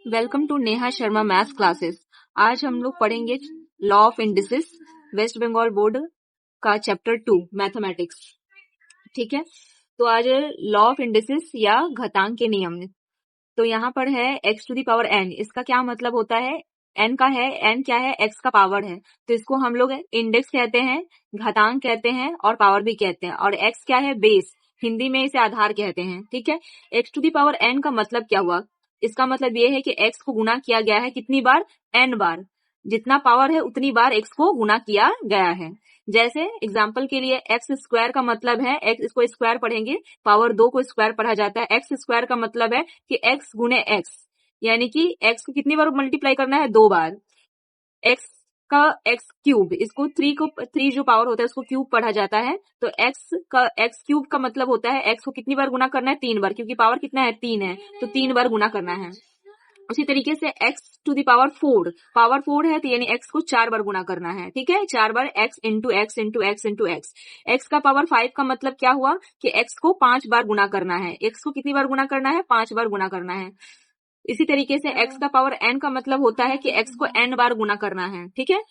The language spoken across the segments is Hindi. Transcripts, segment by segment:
Welcome to Neha Sharma maths classes. आज हम लोग पढ़ेंगे law of indices, West Bengal board का चैप्टर 2 मैथमेटिक्स। ठीक है, तो आज लॉ ऑफ इंडिसेस या घातांक के नियम। तो यहाँ पर है x to the power n। इसका क्या मतलब होता है? n का है, n क्या है? x का पावर है, तो इसको हम लोग इंडेक्स कहते हैं, घातांक कहते हैं और पावर भी कहते हैं। और x क्या है? बेस, हिंदी में इसे आधार कहते हैं। ठीक है, x to the power n का मतलब क्या हुआ? इसका मतलब ये है कि x को गुना किया गया है कितनी बार? n बार। जितना पावर है उतनी बार x को गुना किया गया है। जैसे एग्जाम्पल के लिए एक्स स्क्वायर का मतलब है, एक्स इसको स्क्वायर पढ़ेंगे, पावर 2 को स्क्वायर पढ़ा जाता है। एक्स स्क्वायर का मतलब है कि एक्स गुने एक्स, यानी कि एक्स को कितनी बार मल्टीप्लाई करना है? 2 बार। एक्स का एक्स क्यूब, इसको 3 जो पावर होता है उसको क्यूब पढ़ा जाता है। तो एक्स का एक्स क्यूब का मतलब होता है एक्स को कितनी बार गुना करना है? 3 बार, क्योंकि पावर कितना है? 3 है, तो 3 बार गुना करना है। उसी तरीके से x to the power 4, power 4 है तो यानी x को 4 बार गुना करना है। ठीक है, 4 बार x into x into x into x. x का पावर 5 का मतलब क्या हुआ कि x को 5 बार गुना करना है। x को कितनी बार गुना करना है? 5 बार गुना करना है। इसी तरीके से x का पावर n का मतलब होता है कि x को n बार गुना करना है। ठीक है,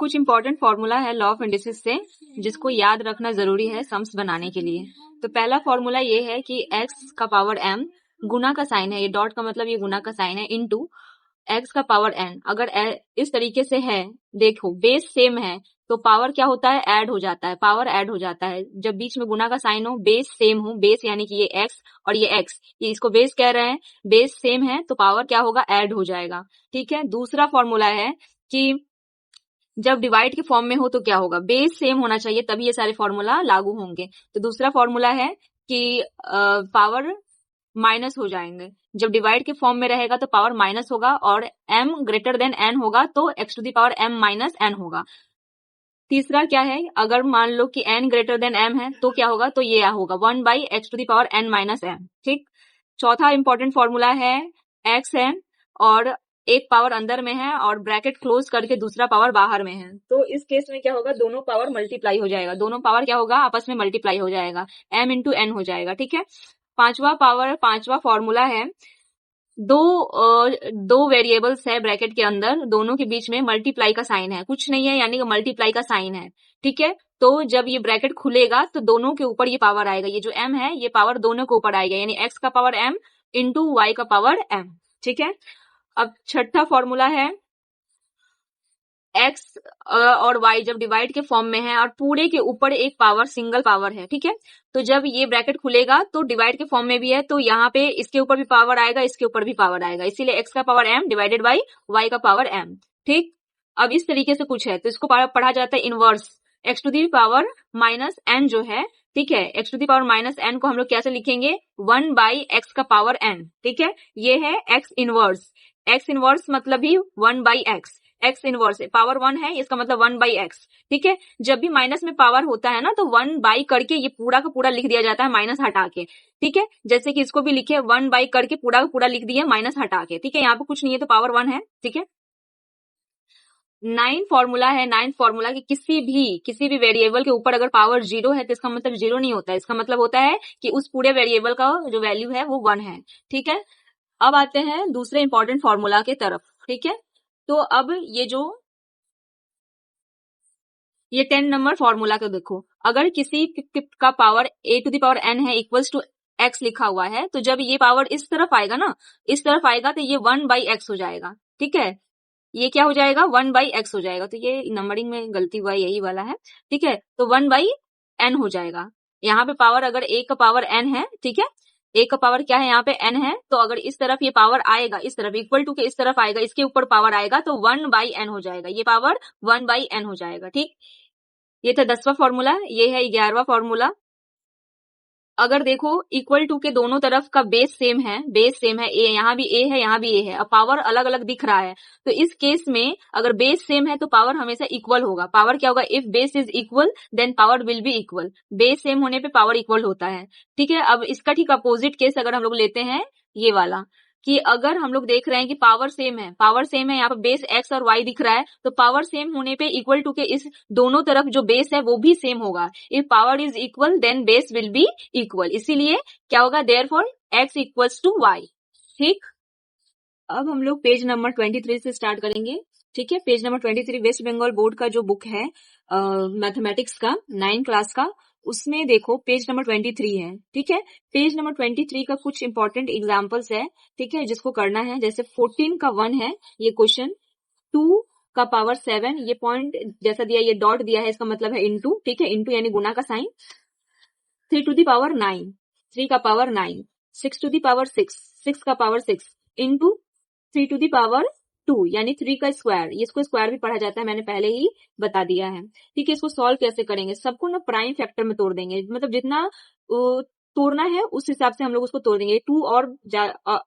कुछ इंपॉर्टेंट फॉर्मूला है लॉ ऑफ इंडिसेस से जिसको याद रखना जरूरी है सम्स बनाने के लिए। तो पहला फॉर्मूला ये है कि x का पावर m, गुना का साइन है, ये डॉट का मतलब ये गुना का साइन है, इनटू x का पावर n। अगर इस तरीके से है, देखो बेस सेम है तो पावर क्या होता है? ऐड हो जाता है, पावर ऐड हो जाता है। जब बीच में गुना का साइन हो, बेस सेम हो, बेस यानी कि ये x और ये x, ये इसको बेस कह रहे हैं, बेस सेम है तो पावर क्या होगा? ऐड हो जाएगा। ठीक है, दूसरा फॉर्मूला है कि जब डिवाइड के फॉर्म में हो तो क्या होगा? बेस सेम होना चाहिए, तभी ये सारे फॉर्मूला लागू होंगे। तो दूसरा फॉर्मूला है कि पावर माइनस हो जाएंगे। जब डिवाइड के फॉर्म में रहेगा तो पावर माइनस होगा, और m ग्रेटर देन n होगा तो x to the power m minus n होगा। तीसरा क्या है? अगर मान लो कि n ग्रेटर देन m है तो क्या होगा? तो ये होगा 1 by x to the power n minus m। ठीक, चौथा इंपॉर्टेंट फॉर्मूला है एक्स है और एक पावर अंदर में है और ब्रैकेट क्लोज करके दूसरा पावर बाहर में है, तो इस केस में क्या होगा? दोनों पावर मल्टीप्लाई हो जाएगा, दोनों पावर क्या होगा? आपस में मल्टीप्लाई हो जाएगा, m इंटू n हो जाएगा। ठीक है, पांचवा फॉर्मूला है, दो वेरिएबल्स है ब्रैकेट के अंदर, दोनों के बीच में मल्टीप्लाई का साइन है, कुछ नहीं है यानी कि मल्टीप्लाई का साइन है। ठीक है, तो जब ये ब्रैकेट खुलेगा तो दोनों के ऊपर ये पावर आएगा, ये जो m है ये पावर दोनों के ऊपर आएगा, यानी x का पावर m इंटू y का पावर m। ठीक है, अब छठा फॉर्मूला है x और y जब डिवाइड के फॉर्म में है और पूरे के ऊपर एक पावर सिंगल पावर है। ठीक है, तो जब ये ब्रैकेट खुलेगा तो डिवाइड के फॉर्म में भी है, तो यहाँ पे इसके ऊपर भी पावर आएगा, इसके ऊपर भी पावर आएगा, इसीलिए x का power m divided by y का पावर m। ठीक, अब इस तरीके से कुछ है तो इसको पढ़ा जाता है inverse, x to the power minus n जो है। ठीक है, x to the power minus n को हम लोग कैसे लिखेंगे? 1 बाई x का पावर n। ठीक है, ये है x इनवर्स। x इनवर्स मतलब भी 1 बाई x, x इनवर्स है, पावर 1 है, इसका मतलब 1 बाई x। ठीक है, जब भी माइनस में पावर होता है ना तो 1 बाई करके ये पूरा का पूरा लिख दिया जाता है माइनस हटा के। ठीक है, जैसे कि इसको भी लिखे 1 बाई करके पूरा का पूरा लिख दिया माइनस हटा के। ठीक है, यहाँ पे कुछ नहीं है तो पावर 1 है। ठीक है, 9 फॉर्मूला है, 9 फॉर्मूला कि किसी भी वेरिएबल के ऊपर अगर पावर 0 है तो इसका मतलब 0 नहीं होता है, इसका मतलब होता है कि उस पूरे वेरिएबल का जो वैल्यू है वो 1 है। ठीक है, अब आते हैं दूसरे इंपॉर्टेंट फॉर्मूला के तरफ। ठीक है, तो अब ये 10 नंबर फॉर्मूला को देखो, अगर किसी का power a to the power n है इक्वल्स टू x लिखा हुआ है, तो जब ये पावर इस तरफ आएगा ना, इस तरफ आएगा तो ये 1 बाई x हो जाएगा। ठीक है, ये क्या हो जाएगा? 1 बाई x हो जाएगा, तो ये नंबरिंग में गलती हुआ, यही वाला है। ठीक है, तो 1 बाई n हो जाएगा। यहाँ पे पावर अगर a का पावर n है, ठीक है, a का पावर क्या है? यहाँ पे n है, तो अगर इस तरफ ये पावर आएगा, इस तरफ इक्वल टू के इस तरफ आएगा, इसके ऊपर पावर आएगा तो 1 बाई n हो जाएगा, ये पावर 1 बाई n हो जाएगा। ठीक, ये था 10वां फॉर्मूला, ये है 11वां फॉर्मूला। अगर देखो इक्वल टू के दोनों तरफ का बेस सेम है, a, यहाँ भी a है, यहाँ भी a है, अब पावर अलग अलग दिख रहा है, तो इस केस में अगर बेस सेम है तो पावर हमेशा इक्वल होगा। पावर क्या होगा? If base is equal then power will be equal, base same होने पे पावर इक्वल होता है। ठीक है, अब इसका ठीक अपोजिट केस अगर हम लोग लेते हैं ये वाला, कि अगर हम लोग देख रहे हैं कि पावर सेम है, यहाँ पर बेस x और y दिख रहा है, तो पावर सेम होने पे इक्वल टू के इस दोनों तरफ जो बेस है वो भी सेम होगा। If power is equal then base will be equal, इसीलिए क्या होगा, therefore x equals to y। ठीक, अब हम लोग पेज नंबर 23 से स्टार्ट करेंगे। ठीक है, page number 23 west Bengal board का जो बुक है मैथमेटिक्स का 9 क्लास का, उसमें देखो पेज नंबर 23 है। ठीक है, पेज नंबर 23 का कुछ इंपॉर्टेंट एग्जांपल्स है, ठीक है, जिसको करना है। जैसे 14 का 1 है ये क्वेश्चन, 2 का पावर 7, ये पॉइंट जैसा दिया, ये डॉट दिया है, इसका मतलब है इनटू। ठीक है, इनटू यानी गुना का साइन। 3 टू दी पावर 9, 3 का पावर 9, 6 टू दी पावर 6, 6 का power 6 into 3 to the power 2 यानी 3 का स्क्वायर। इसको स्क्वायर भी पढ़ा जाता है, मैंने पहले ही बता दिया है। ठीक है, इसको सॉल्व कैसे करेंगे, सबको ना प्राइम फैक्टर में तोड़ देंगे, मतलब जितना तोड़ना है उस हिसाब से हम लोग उसको तोड़ देंगे। 2 और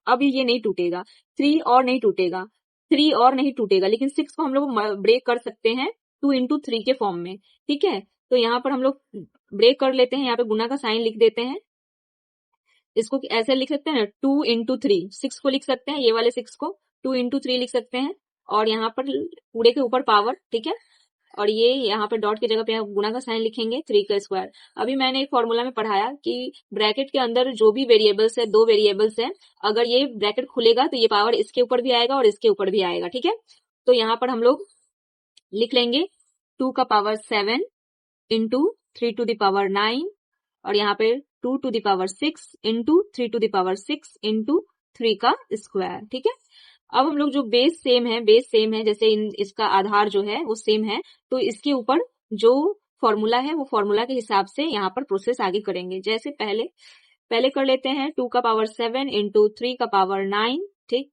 अब ये नहीं टूटेगा, 3 और नहीं टूटेगा, 3 और नहीं टूटेगा, लेकिन 6 को हम लोग ब्रेक कर सकते हैं 2 इंटू 3 के फॉर्म में। ठीक है, तो यहाँ पर हम लोग ब्रेक कर लेते हैं, यहाँ पे गुना का साइन लिख देते हैं। इसको ऐसे लिख सकते हैं 2 इंटू 3, 6 को लिख सकते हैं, ये वाले 6 को 2 इंटू 3 लिख सकते हैं, और यहाँ पर पूरे के ऊपर पावर। ठीक है, और ये यहाँ पे डॉट की जगह पे गुना का साइन लिखेंगे, 3 का स्क्वायर। अभी मैंने एक फॉर्मूला में पढ़ाया कि ब्रैकेट के अंदर जो भी वेरिएबल्स है, 2 वेरिएबल्स है, अगर ये ब्रैकेट खुलेगा तो ये पावर इसके ऊपर भी आएगा और इसके ऊपर भी आएगा। ठीक है, तो यहाँ पर हम लोग लिख लेंगे 2 का power 7 into 3 to the power 9, और यहाँ पे 2 to the power 6 into 3 to the power 6 into 3 का स्क्वायर। ठीक है, अब हम लोग जो बेस सेम है, जैसे इसका आधार जो है वो सेम है, तो इसके ऊपर जो फॉर्मूला है वो फॉर्मूला के हिसाब से यहाँ पर प्रोसेस आगे करेंगे। जैसे पहले कर लेते हैं 2 का पावर 7 इंटू 3 का पावर 9। ठीक,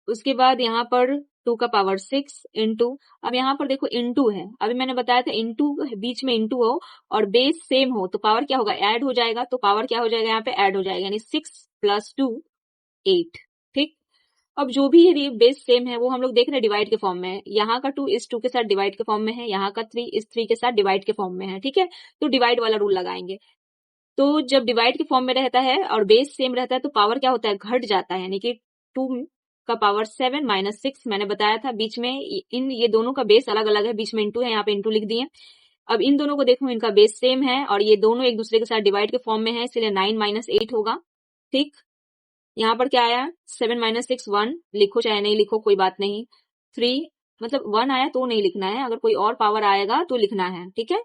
उसके बाद यहाँ पर 2 का पावर 6 इंटू, अब यहाँ पर देखो इंटू है, अभी मैंने बताया था इंटू, बीच में इंटू हो और बेस सेम हो तो पावर क्या होगा, ऐड हो जाएगा, तो पावर क्या हो जाएगा, यहाँ पे ऐड हो जाएगा, यानी 6 प्लस 2 8। ठीक, अब जो भी ये बेस सेम है वो हम लोग देख रहे हैं डिवाइड के फॉर्म में है, यहाँ का 2 इस 2 के साथ डिवाइड के फॉर्म में है, यहाँ का 3 इस 3 के साथ डिवाइड के फॉर्म में है। ठीक है, तो डिवाइड वाला रूल लगाएंगे। तो जब डिवाइड के फॉर्म में रहता है और बेस सेम रहता है तो पावर क्या होता है, घट जाता है, यानी कि 2 का पावर 7 माइनस 6, मैंने बताया था बीच में ये दोनों का बेस अलग अलग है, बीच में इंटू है, यहाँ पे इंटू लिख दिए। अब इन दोनों को देखो, इनका बेस सेम है और ये दोनों एक दूसरे के साथ डिवाइड के फॉर्म में है, इसलिए 9 माइनस 8 होगा। ठीक, यहाँ पर क्या आया, 7 माइनस 6 1, लिखो चाहे नहीं लिखो कोई बात नहीं। 3 मतलब 1 आया तो नहीं लिखना है, अगर कोई और पावर आएगा तो लिखना है। ठीक है,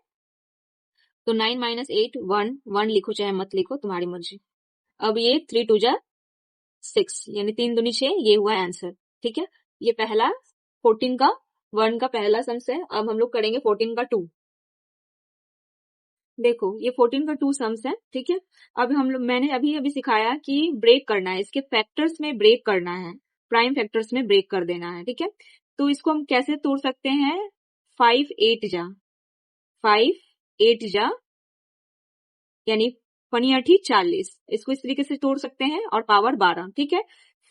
तो 9 माइनस 8 1, 1 लिखो चाहे मत लिखो, तुम्हारी मर्जी। अब ये 3 टू जा 6 यानी 3 दूनी 6, ये हुआ आंसर। ठीक है, ये पहला 14 का 1 का पहला सम्स है। अब हम लोग करेंगे 14 का 2। देखो ये 14 का 2 सम्स है। ठीक है, अब हम लोग, मैंने अभी सिखाया कि ब्रेक करना है, इसके फैक्टर्स में ब्रेक करना है, प्राइम फैक्टर्स में ब्रेक कर देना है। ठीक है, तो इसको हम कैसे तोड़ सकते हैं, 5 8 जा 5 8 जा यानी 40, इसको इस तरीके से तोड़ सकते हैं, और पावर 12। ठीक है,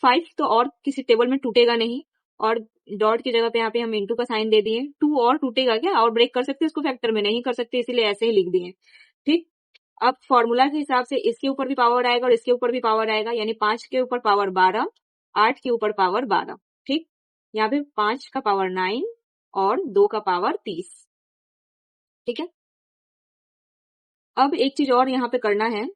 5 तो और किसी टेबल में टूटेगा नहीं, और डॉट की जगह पे यहाँ पे हम इंटू का साइन दे दिए। 2 और टूटेगा क्या, और ब्रेक कर सकते हैं इसको, फैक्टर में नहीं कर सकते, इसीलिए ऐसे ही लिख दिए। ठीक, अब फॉर्मूला के हिसाब से इसके ऊपर भी पावर आएगा और इसके ऊपर भी पावर आएगा, यानी 5 के ऊपर पावर 12, 8 के ऊपर पावर 12। ठीक, यहाँ पे 5 का पावर 9 और 2 का पावर 30। ठीक है, अब एक चीज और यहाँ पे करना है,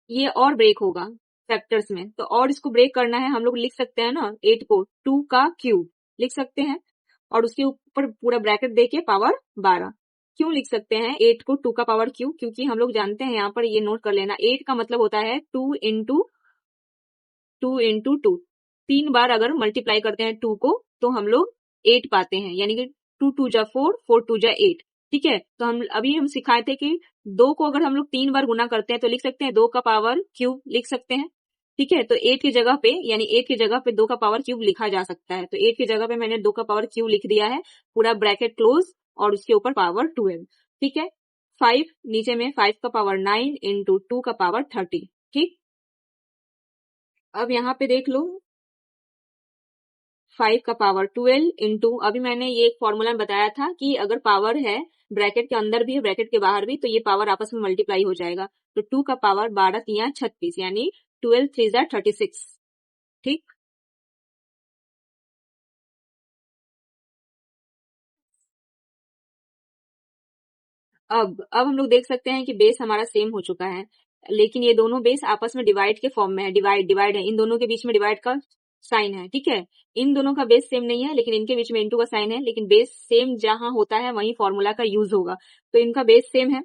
ये और ब्रेक होगा फैक्टर्स में, तो और इसको ब्रेक करना है, हम लोग लिख सकते हैं ना 8 को 2 का क्यूब लिख सकते हैं, और उसके ऊपर पूरा ब्रैकेट देके पावर 12। क्यों लिख सकते हैं 8 को 2 का पावर क्यूब, क्योंकि हम लोग जानते हैं, यहाँ पर ये नोट कर लेना, 8 का मतलब होता है 2 इंटू 2, 3 बार अगर मल्टीप्लाई करते हैं 2 को तो हम लोग 8 पाते हैं, यानी कि 2 2 जा 4, 4 2 जा 8। ठीक है, तो हम सिखाए थे कि 2 को अगर हम लोग 3 बार गुना करते हैं तो लिख सकते हैं 2 का पावर क्यूब लिख सकते हैं। ठीक है, तो 8 की जगह पे, यानी 8 की जगह पे 2 का पावर क्यूब लिखा जा सकता है, तो 8 की जगह पे मैंने 2 का पावर क्यूब लिख दिया है, पूरा ब्रैकेट क्लोज, और उसके ऊपर पावर 12। ठीक है, 5 नीचे में 5 का पावर 9 इंटू 2 का पावर 30। ठीक, अब यहाँ पे देख लो 5 का पावर 12 इंटू, अभी मैंने ये एक फॉर्मूला में बताया था कि अगर पावर है ब्रैकेट के अंदर भी है ब्रैकेट के बाहर भी, तो ये पावर आपस में मल्टीप्लाई हो जाएगा, तो 2 का पावर 12 3 36 यानी 12 3 जा 36। ठीक, अब हम लोग देख सकते हैं कि बेस हमारा सेम हो चुका है, लेकिन ये दोनों बेस आपस में डिवाइड के फॉर्म में है। डिवाइड है, इन दोनों के बीच में डिवाइड का साइन है। ठीक है, इन दोनों का बेस सेम नहीं है, लेकिन इनके बीच में इनटू का साइन है। लेकिन बेस सेम जहां होता है वहीं फॉर्मूला का यूज होगा, तो इनका बेस सेम है।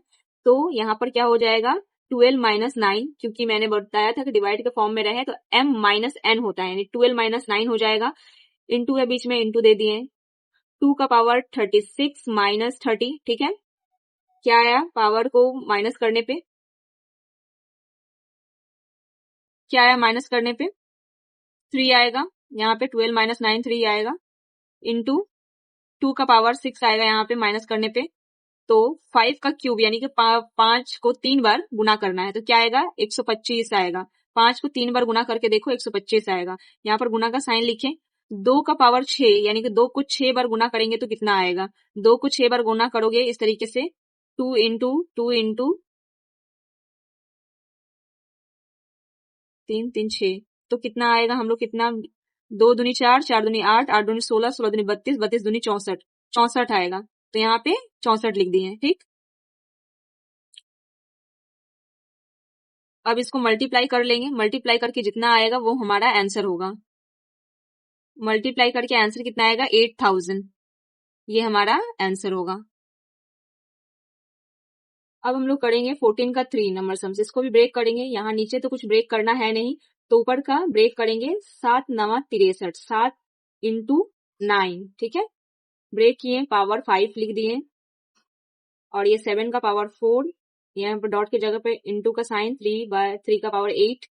तो यहाँ पर क्या हो जाएगा, 12 माइनस 9, क्योंकि मैंने बताया था कि डिवाइड के फॉर्म में रहे तो m माइनस n होता है, यानी 12 माइनस 9 हो जाएगा। इंटू है बीच में, इंटू दे दिए, 2 का पावर 36 माइनस 30। ठीक है, क्या आया पावर को माइनस करने पे, क्या आया माइनस करने पे, 3 आएगा। यहाँ पे 12 माइनस 9 3 आएगा, इंटू 2 का पावर 6 आएगा यहाँ पे माइनस करने पे। तो 5 का क्यूब यानी कि 5 को 3 बार गुना करना है, तो क्या आएगा 125 आएगा। 5 को 3 बार गुना करके देखो 125 आएगा। यहाँ पर गुना का साइन लिखे। 2 का पावर 6 यानी कि 2 को 6 बार गुना करेंगे तो कितना आएगा, 2 को 6 बार गुना करोगे इस तरीके से, 2 इंटू 2 इंटू 3 3 6, तो कितना आएगा हम लोग, कितना, 2 दूनी 4, 4 दूनी 8, 8 दूनी 16, 16 दूनी 32, 32 दूनी 64, 64 आएगा। तो यहाँ पे 64 लिख दिए। ठीक, अब इसको मल्टीप्लाई कर लेंगे, मल्टीप्लाई करके जितना आएगा वो हमारा आंसर होगा। मल्टीप्लाई करके आंसर कितना आएगा, 8000, ये हमारा आंसर होगा। अब हम लोग करेंगे 14 का 3 नंबर सम्स, इसको भी ब्रेक करेंगे। यहाँ नीचे तो कुछ ब्रेक करना है नहीं, तो ऊपर का ब्रेक करेंगे। 7 9 63, 7 इंटू 9। ठीक है, ब्रेक किए, पावर 5 लिख दिए, और ये 7 का पावर 4, यहाँ पर डॉट की जगह पे इंटू का साइन, 3 बाय 3 का पावर 8।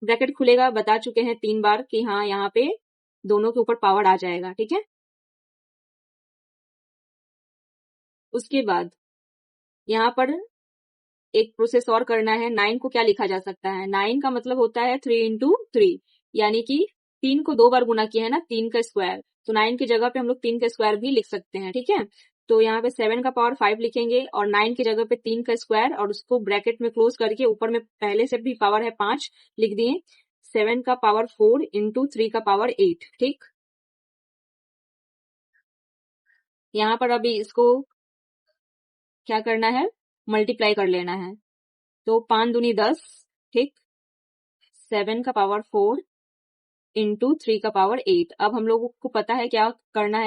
ब्रैकेट खुलेगा, बता चुके हैं 3 बार कि हाँ यहाँ पे दोनों के ऊपर पावर आ जाएगा। ठीक है, उसके बाद यहाँ पर एक प्रोसेस और करना है। 9 को क्या लिखा जा सकता है, 9 का मतलब होता है 3 इंटू 3, यानी कि 3 को 2 बार गुना किया है ना, 3 का स्क्वायर। तो 9 की जगह पे हम लोग 3 का स्क्वायर भी लिख सकते हैं। ठीक है, तो यहाँ पे 7 का पावर 5 लिखेंगे, और 9 की जगह पे 3 का स्क्वायर, और उसको ब्रैकेट में क्लोज करके ऊपर में पहले से भी पावर है 5 लिख दिए। 7 का पावर 4 इंटू 3 का पावर 8। ठीक, यहाँ पर अभी इसको क्या करना है, मल्टीप्लाई कर लेना है। तो 5 दूनी 10। ठीक, 7 का पावर 4 इंटू 3 का पावर 8। अब हम लोगों को पता है क्या करना है,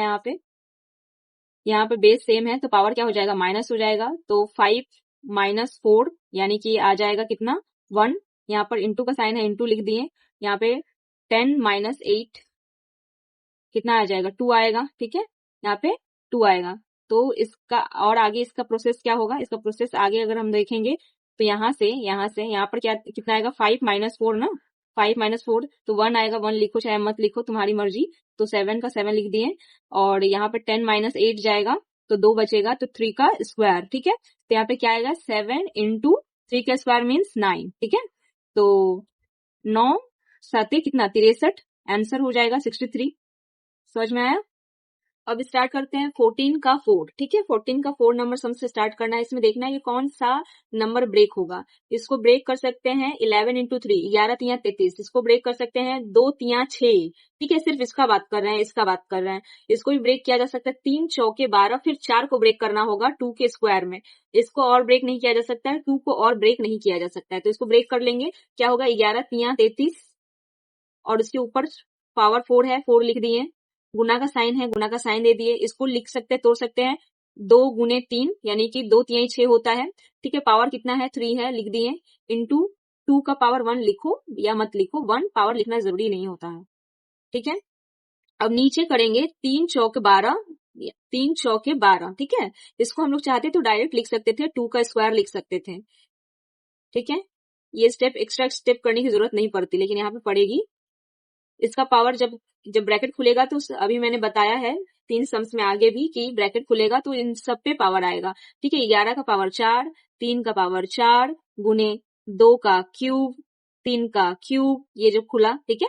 यहाँ पे बेस सेम है तो पावर क्या हो जाएगा, माइनस हो जाएगा। तो 5 माइनस 4 यानी कि आ जाएगा कितना, 1। यहाँ पर इंटू का साइन है, इंटू लिख दिए। यहाँ पे 10 माइनस 8 कितना आ जाएगा, 2 आएगा। ठीक है, यहाँ पे 2 आएगा। तो इसका और आगे इसका प्रोसेस क्या होगा, इसका प्रोसेस आगे अगर हम देखेंगे तो यहाँ से यहाँ पर क्या कितना आएगा, 5 माइनस 4 ना, 5 माइनस 4 तो 1 आएगा। 1 लिखो चाहे मत लिखो, तुम्हारी मर्जी। तो 7 का 7 लिख दिए, और यहाँ पे 10 माइनस 8 जाएगा तो 2 बचेगा, तो 3 का स्क्वायर। ठीक है, तो यहाँ पे क्या आएगा, 7 इंटू 3 का स्क्वायर मीन्स 9। ठीक है, तो 9 7 कितना, 63, आंसर हो जाएगा 63। समझ में आया। अब स्टार्ट करते हैं 14 का 4। ठीक है, 14 का 4 नंबर सम से स्टार्ट करना है। इसमें देखना है कि कौन सा नंबर ब्रेक होगा। इसको ब्रेक कर सकते हैं 11 इंटू 3, 11 तिया 33। इसको ब्रेक कर सकते हैं 2 तिया 6। ठीक है, सिर्फ इसका बात कर रहे हैं, इसका बात कर रहे हैं। इसको भी ब्रेक किया जा सकता है 3 चौके 12, फिर 4 को ब्रेक करना होगा 2 के स्क्वायर में। इसको और ब्रेक नहीं किया जा सकता है, 2 को और ब्रेक नहीं किया जा सकता है। तो इसको ब्रेक कर लेंगे, क्या होगा, 11 तिया 33, और उसके ऊपर पावर 4 है, 4 लिख दिए। गुना का साइन है, गुना का साइन दे दिए। इसको लिख सकते हैं, तोड़ सकते हैं, 2 गुने 3 यानी कि 2 तिहाई 6 होता है। ठीक है, पावर कितना है, 3 है, लिख दिए। इंटू 2 का पावर 1 लिखो या मत लिखो, 1 पावर लिखना जरूरी नहीं होता है। ठीक है, अब नीचे करेंगे 3 चौके 12, 3 चौके 12। ठीक है, इसको हम लोग चाहते तो डायरेक्ट लिख सकते थे, 2 का स्क्वायर लिख सकते थे। ठीक है, ये स्टेप एक्स्ट्रा स्टेप करने की जरूरत नहीं पड़ती, लेकिन यहाँ पे पड़ेगी। इसका पावर जब जब ब्रैकेट खुलेगा तो अभी मैंने बताया है 3 सम्स में आगे भी कि ब्रैकेट खुलेगा तो इन सब पे पावर आएगा। ठीक है, 11 का पावर 4, 3 का पावर 4 गुने 2 का क्यूब, 3 का क्यूब, ये जो खुला। ठीक है,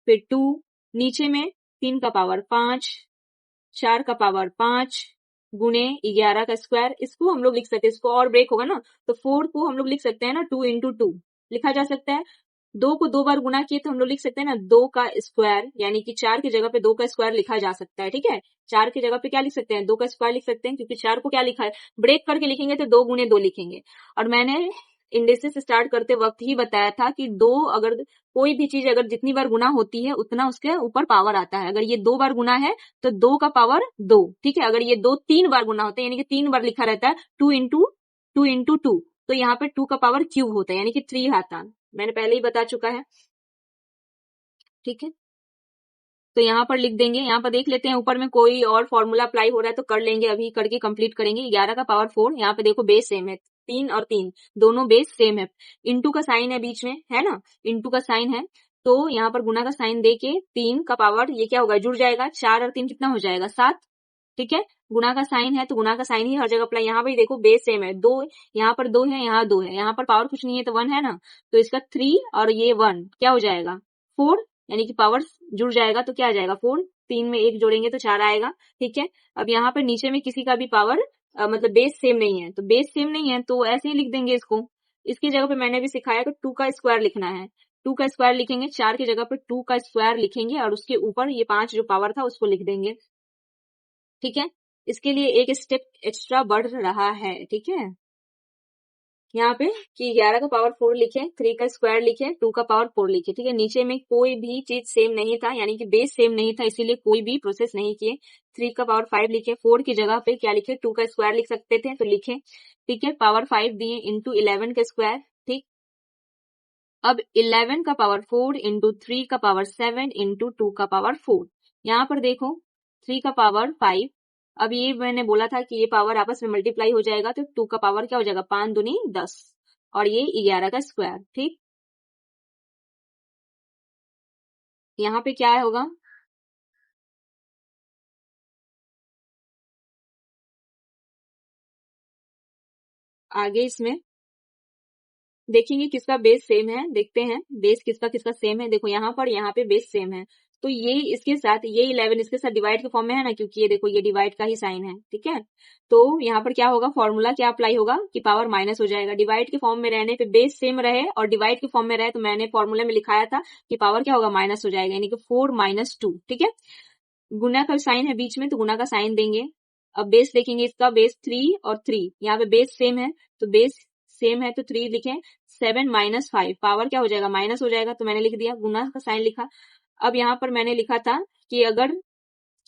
फिर 2 नीचे में 3 का पावर 5, 4 का पावर 5 गुने 11 का स्क्वायर। इसको हम लोग लिख सकते हैं, इसको और ब्रेक होगा ना तो 4 को हम लोग लिख सकते हैं ना, 2 इंटू 2 लिखा जा सकता है। 2 को 2 बार गुना किए तो हम लोग लिख सकते हैं ना 2 का स्क्वायर, यानी कि 4 की जगह पे 2 का स्क्वायर लिखा जा सकता है। ठीक है, 4 की जगह पे क्या लिख सकते हैं, 2 का स्क्वायर लिख सकते हैं, क्योंकि 4 को क्या लिखा है, ब्रेक करके लिखेंगे तो 2 गुने 2 लिखेंगे। और मैंने इंडेक्सेस स्टार्ट करते वक्त ही बताया था कि 2 अगर कोई भी चीज अगर जितनी बार गुना होती है उतना उसके ऊपर पावर आता है। अगर ये 2 बार गुना है तो 2 का पावर 2। ठीक है, अगर ये 2 3 बार गुना होते हैं यानी कि 3 बार लिखा रहता है 2 इंटू 2, तो यहाँ पे 2 का पावर क्यूब होता है यानी कि 3 आता है। मैंने पहले ही बता चुका है। ठीक है, तो यहाँ पर लिख देंगे, यहाँ पर देख लेते हैं ऊपर में कोई और फॉर्मूला अप्लाई हो रहा है तो कर लेंगे, अभी करके कंप्लीट करेंगे। 11 का पावर 4, यहाँ पे देखो बेस सेम है, 3 और 3 दोनों बेस सेम है, इंटू का साइन है बीच में, है ना, इंटू का साइन है, तो यहाँ पर गुना का साइन दे के 3 का पावर ये क्या होगा, जुड़ जाएगा, 4 और 3 कितना हो जाएगा, 7। ठीक है, गुना का साइन है तो गुना का साइन ही हर जगह अप्लाई। यहाँ पे देखो बेस सेम है, 2 यहाँ पर 2 है, यहाँ 2 है, यहाँ पर पावर कुछ नहीं है तो 1 है ना, तो इसका 3 और ये 1 क्या हो जाएगा, 4, यानी कि पावर जुड़ जाएगा तो क्या आ जाएगा 4, 3 में 1 जोड़ेंगे तो 4 आएगा। ठीक है, अब यहाँ पर नीचे में किसी का भी पावर मतलब बेस सेम नहीं है, तो बेस सेम नहीं है तो ऐसे ही लिख देंगे इसको। इसकी जगह पे मैंने भी सिखाया कि 2 का स्क्वायर लिखना है, 2 का स्क्वायर लिखेंगे, 4 की जगह पे 2 का स्क्वायर लिखेंगे और उसके ऊपर ये 5 जो पावर था उसको लिख देंगे। ठीक है, इसके लिए एक स्टेप एक्स्ट्रा बढ़ रहा है। ठीक है, यहाँ पे कि 11 का पावर 4 लिखे, 3 का स्क्वायर लिखे, 2 का पावर 4 लिखे। ठीक है, नीचे में कोई भी चीज सेम नहीं था, यानी कि बेस सेम नहीं था, इसीलिए कोई भी प्रोसेस नहीं किए। 3 का पावर 5 लिखे, 4 की जगह पे क्या लिखे, 2 का स्क्वायर लिख सकते थे तो लिखे। ठीक है, पावर 5 दिए इंटू 11 का स्क्वायर। ठीक, अब 11 का पावर 4 इंटू 3 का पावर 7 इंटू 2 का पावर 4। यहाँ पर देखो 3 का पावर 5, अब ये मैंने बोला था कि ये पावर आपस में मल्टीप्लाई हो जाएगा तो 2 का पावर क्या हो जाएगा, 5 दूनी 10 और ये 11 का स्क्वायर। ठीक, यहाँ पे क्या होगा, आगे इसमें देखेंगे किसका बेस सेम है, देखते हैं बेस किसका किसका सेम है। देखो यहाँ पर यहाँ पे बेस सेम है तो ये इसके साथ ये 11 इसके साथ डिवाइड के फॉर्म में है ना, क्योंकि ये देखो ये डिवाइड का ही साइन है। ठीक है, तो यहाँ पर क्या होगा, फॉर्मूला क्या अप्लाई होगा कि पावर माइनस हो जाएगा। डिवाइड के फॉर्म में रहने पे बेस सेम रहे और डिवाइड के फॉर्म में रहे तो मैंने फॉर्मूले में लिखाया था कि पावर क्या होगा, माइनस हो जाएगा, यानी कि 4 माइनस 2। ठीक है, गुना का साइन है बीच में तो गुना का साइन देंगे। अब बेस देखेंगे इसका, बेस 3 और 3, यहाँ पे बेस सेम है तो बेस सेम है तो 3 लिखें, 7 माइनस 5 पावर क्या हो जाएगा, माइनस हो जाएगा, तो मैंने लिख दिया, गुना का साइन लिखा। अब यहाँ पर मैंने लिखा था कि अगर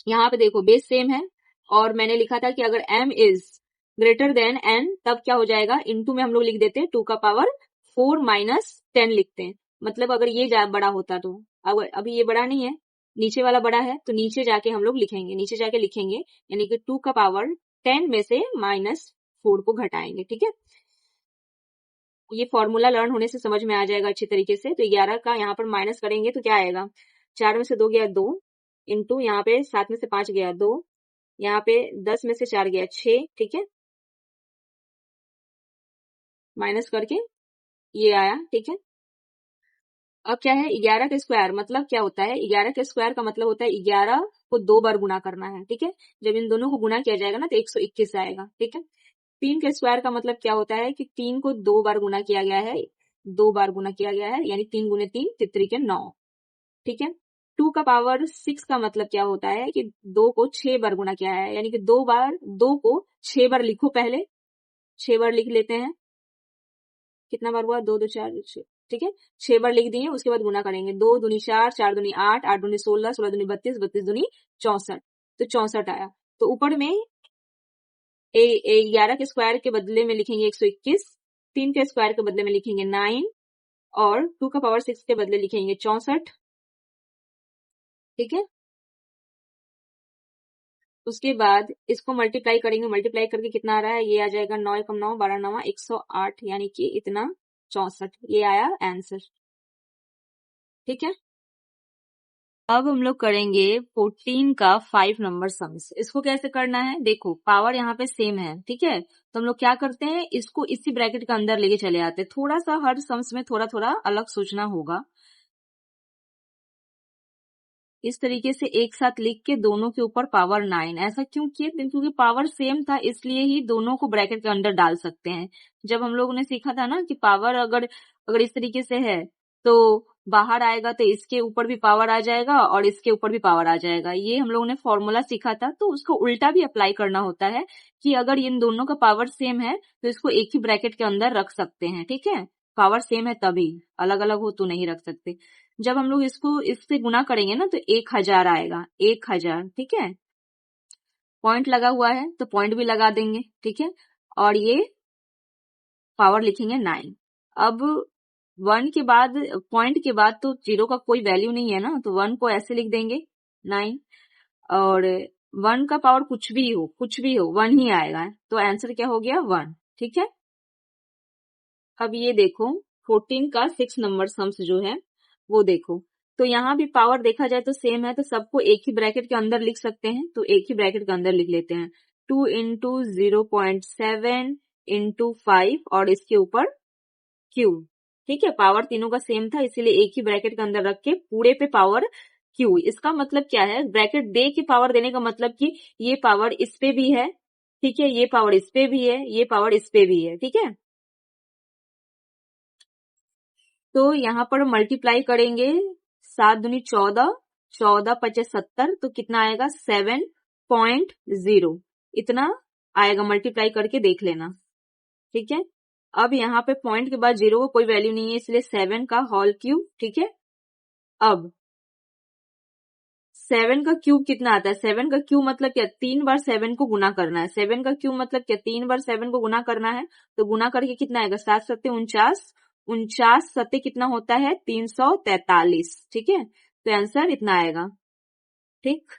यहाँ पे देखो बेस सेम है और मैंने लिखा था कि अगर m is greater than n तब क्या हो जाएगा, इनटू में हम लोग लिख देते हैं 2 का पावर 4 माइनस 10 लिखते हैं। मतलब अगर ये बड़ा होता तो, अगर अभी ये बड़ा नहीं है, नीचे वाला बड़ा है तो नीचे जाके हम लोग लिखेंगे, नीचे जाके लिखेंगे, यानी कि 2 का पावर 10 में से -4 को घटाएंगे। ठीक है, ये फॉर्मूला लर्न होने से समझ में आ जाएगा अच्छी तरीके से। तो 11 का यहाँ पर माइनस करेंगे तो क्या आएगा, 4 में से 2 गया 2, इंटू यहाँ पे 7 में से 5 गया 2, यहाँ पे 10 में से 4 गया 6। ठीक है, माइनस करके ये आया। ठीक है, अब क्या है, 11 का स्क्वायर मतलब क्या होता है, 11 का स्क्वायर का मतलब होता है 11 को 2 बार गुना करना है। ठीक है, जब इन दोनों को गुना किया जाएगा ना तो 121 आएगा। ठीक है, 3 के स्क्वायर का मतलब क्या होता है कि 3 को 2 बार गुना किया गया है, 2 बार गुना किया गया है, यानी 3 गुने 3 तितरी के 9। ठीक है, 2 का पावर 6 का मतलब क्या होता है कि 2 को 6 बार गुना किया है, यानी कि 2 बार 2 को 6 बार लिखो, पहले 6 बार लिख लेते हैं, कितना बार हुआ, 2 2 4 6। ठीक है, 6 बार लिख दिए, उसके बाद गुना करेंगे, 2 दूनी 4, 4 दूनी 8, 8 दूनी 16, 16 दूनी 32, 32 दूनी 64, तो 64 आया। तो ऊपर में 11 के स्क्वायर के बदले में लिखेंगे 121, 3 के स्क्वायर के बदले में लिखेंगे 9 और 2 का पावर 6 के बदले लिखेंगे 64। ठीक है, उसके बाद इसको मल्टीप्लाई करेंगे, मल्टीप्लाई करके कितना आ रहा है, ये आ जाएगा 9 एकम 9, 12 9 108, यानी कि इतना 64, ये आया आंसर। ठीक है, अब हम लोग करेंगे 14 का 5 नंबर सम्स। इसको कैसे करना है, देखो पावर यहाँ पे सेम है। ठीक है, तो हम लोग क्या करते हैं, इसको इसी ब्रैकेट के अंदर लेके चले आते हैं। थोड़ा सा हर सम्स में थोड़ा थोड़ा अलग सोचना होगा। इस तरीके से एक साथ लिख के दोनों के ऊपर पावर 9, ऐसा क्यों किए, क्योंकि पावर सेम था इसलिए ही दोनों को ब्रैकेट के अंदर डाल सकते हैं। जब हम लोगों ने सीखा था ना कि पावर अगर अगर इस तरीके से है तो बाहर आएगा तो इसके ऊपर भी पावर आ जाएगा और इसके ऊपर भी पावर आ जाएगा। ये हम लोगों ने फॉर्मूला सीखा था, तो उसको उल्टा भी अप्लाई करना होता है कि अगर इन दोनों का पावर सेम है तो इसको एक ही ब्रैकेट के अंदर रख सकते हैं। ठीक है, पावर सेम है तभी, अलग अलग हो तो नहीं रख सकते। जब हम लोग इसको इससे गुना करेंगे ना तो 1000 आएगा, 1000। ठीक है, पॉइंट लगा हुआ है तो पॉइंट भी लगा देंगे। ठीक है, और ये पावर लिखेंगे 9। अब 1 के बाद, पॉइंट के बाद तो 0 का कोई वैल्यू नहीं है ना, तो 1 को ऐसे लिख देंगे 9, और 1 का पावर कुछ भी हो 1 ही आएगा, तो आंसर क्या हो गया 1। ठीक है, अब ये देखो 14 का 6 नंबर सम्स जो है वो देखो, तो यहाँ भी पावर देखा जाए तो सेम है, तो सबको एक ही ब्रैकेट के अंदर लिख सकते हैं, तो एक ही ब्रैकेट के अंदर लिख लेते हैं। 2 इंटू 0.7 इंटू 5 और इसके ऊपर क्यू। ठीक है, पावर तीनों का सेम था इसीलिए एक ही ब्रैकेट के अंदर रख के पूरे पे पावर क्यू। इसका मतलब क्या है, ब्रैकेट दे के पावर देने का मतलब कि ये पावर इस पे भी है, ठीक है, ये पावर इस पे भी है, ये पावर इस पे भी है। ठीक है, तो यहाँ पर मल्टीप्लाई करेंगे, 7 दूनी 14, 14 पचे 70, तो कितना आएगा 7.0, इतना आएगा। मल्टीप्लाई करके देख लेना। ठीक है, अब यहाँ पे पॉइंट के बाद 0 को कोई वैल्यू नहीं है इसलिए 7 का होल क्यूब। ठीक है, अब 7 का क्यूब कितना आता है, 7 का क्यूब मतलब क्या, 3 बार 7 को गुना करना है। 7 का क्यूब मतलब क्या, 3 बार 7 को गुना करना है, तो गुना करके कितना आएगा 7 सत्ते 49, 49 सत्ते कितना होता है 343। ठीक है, तो आंसर इतना आएगा। ठीक,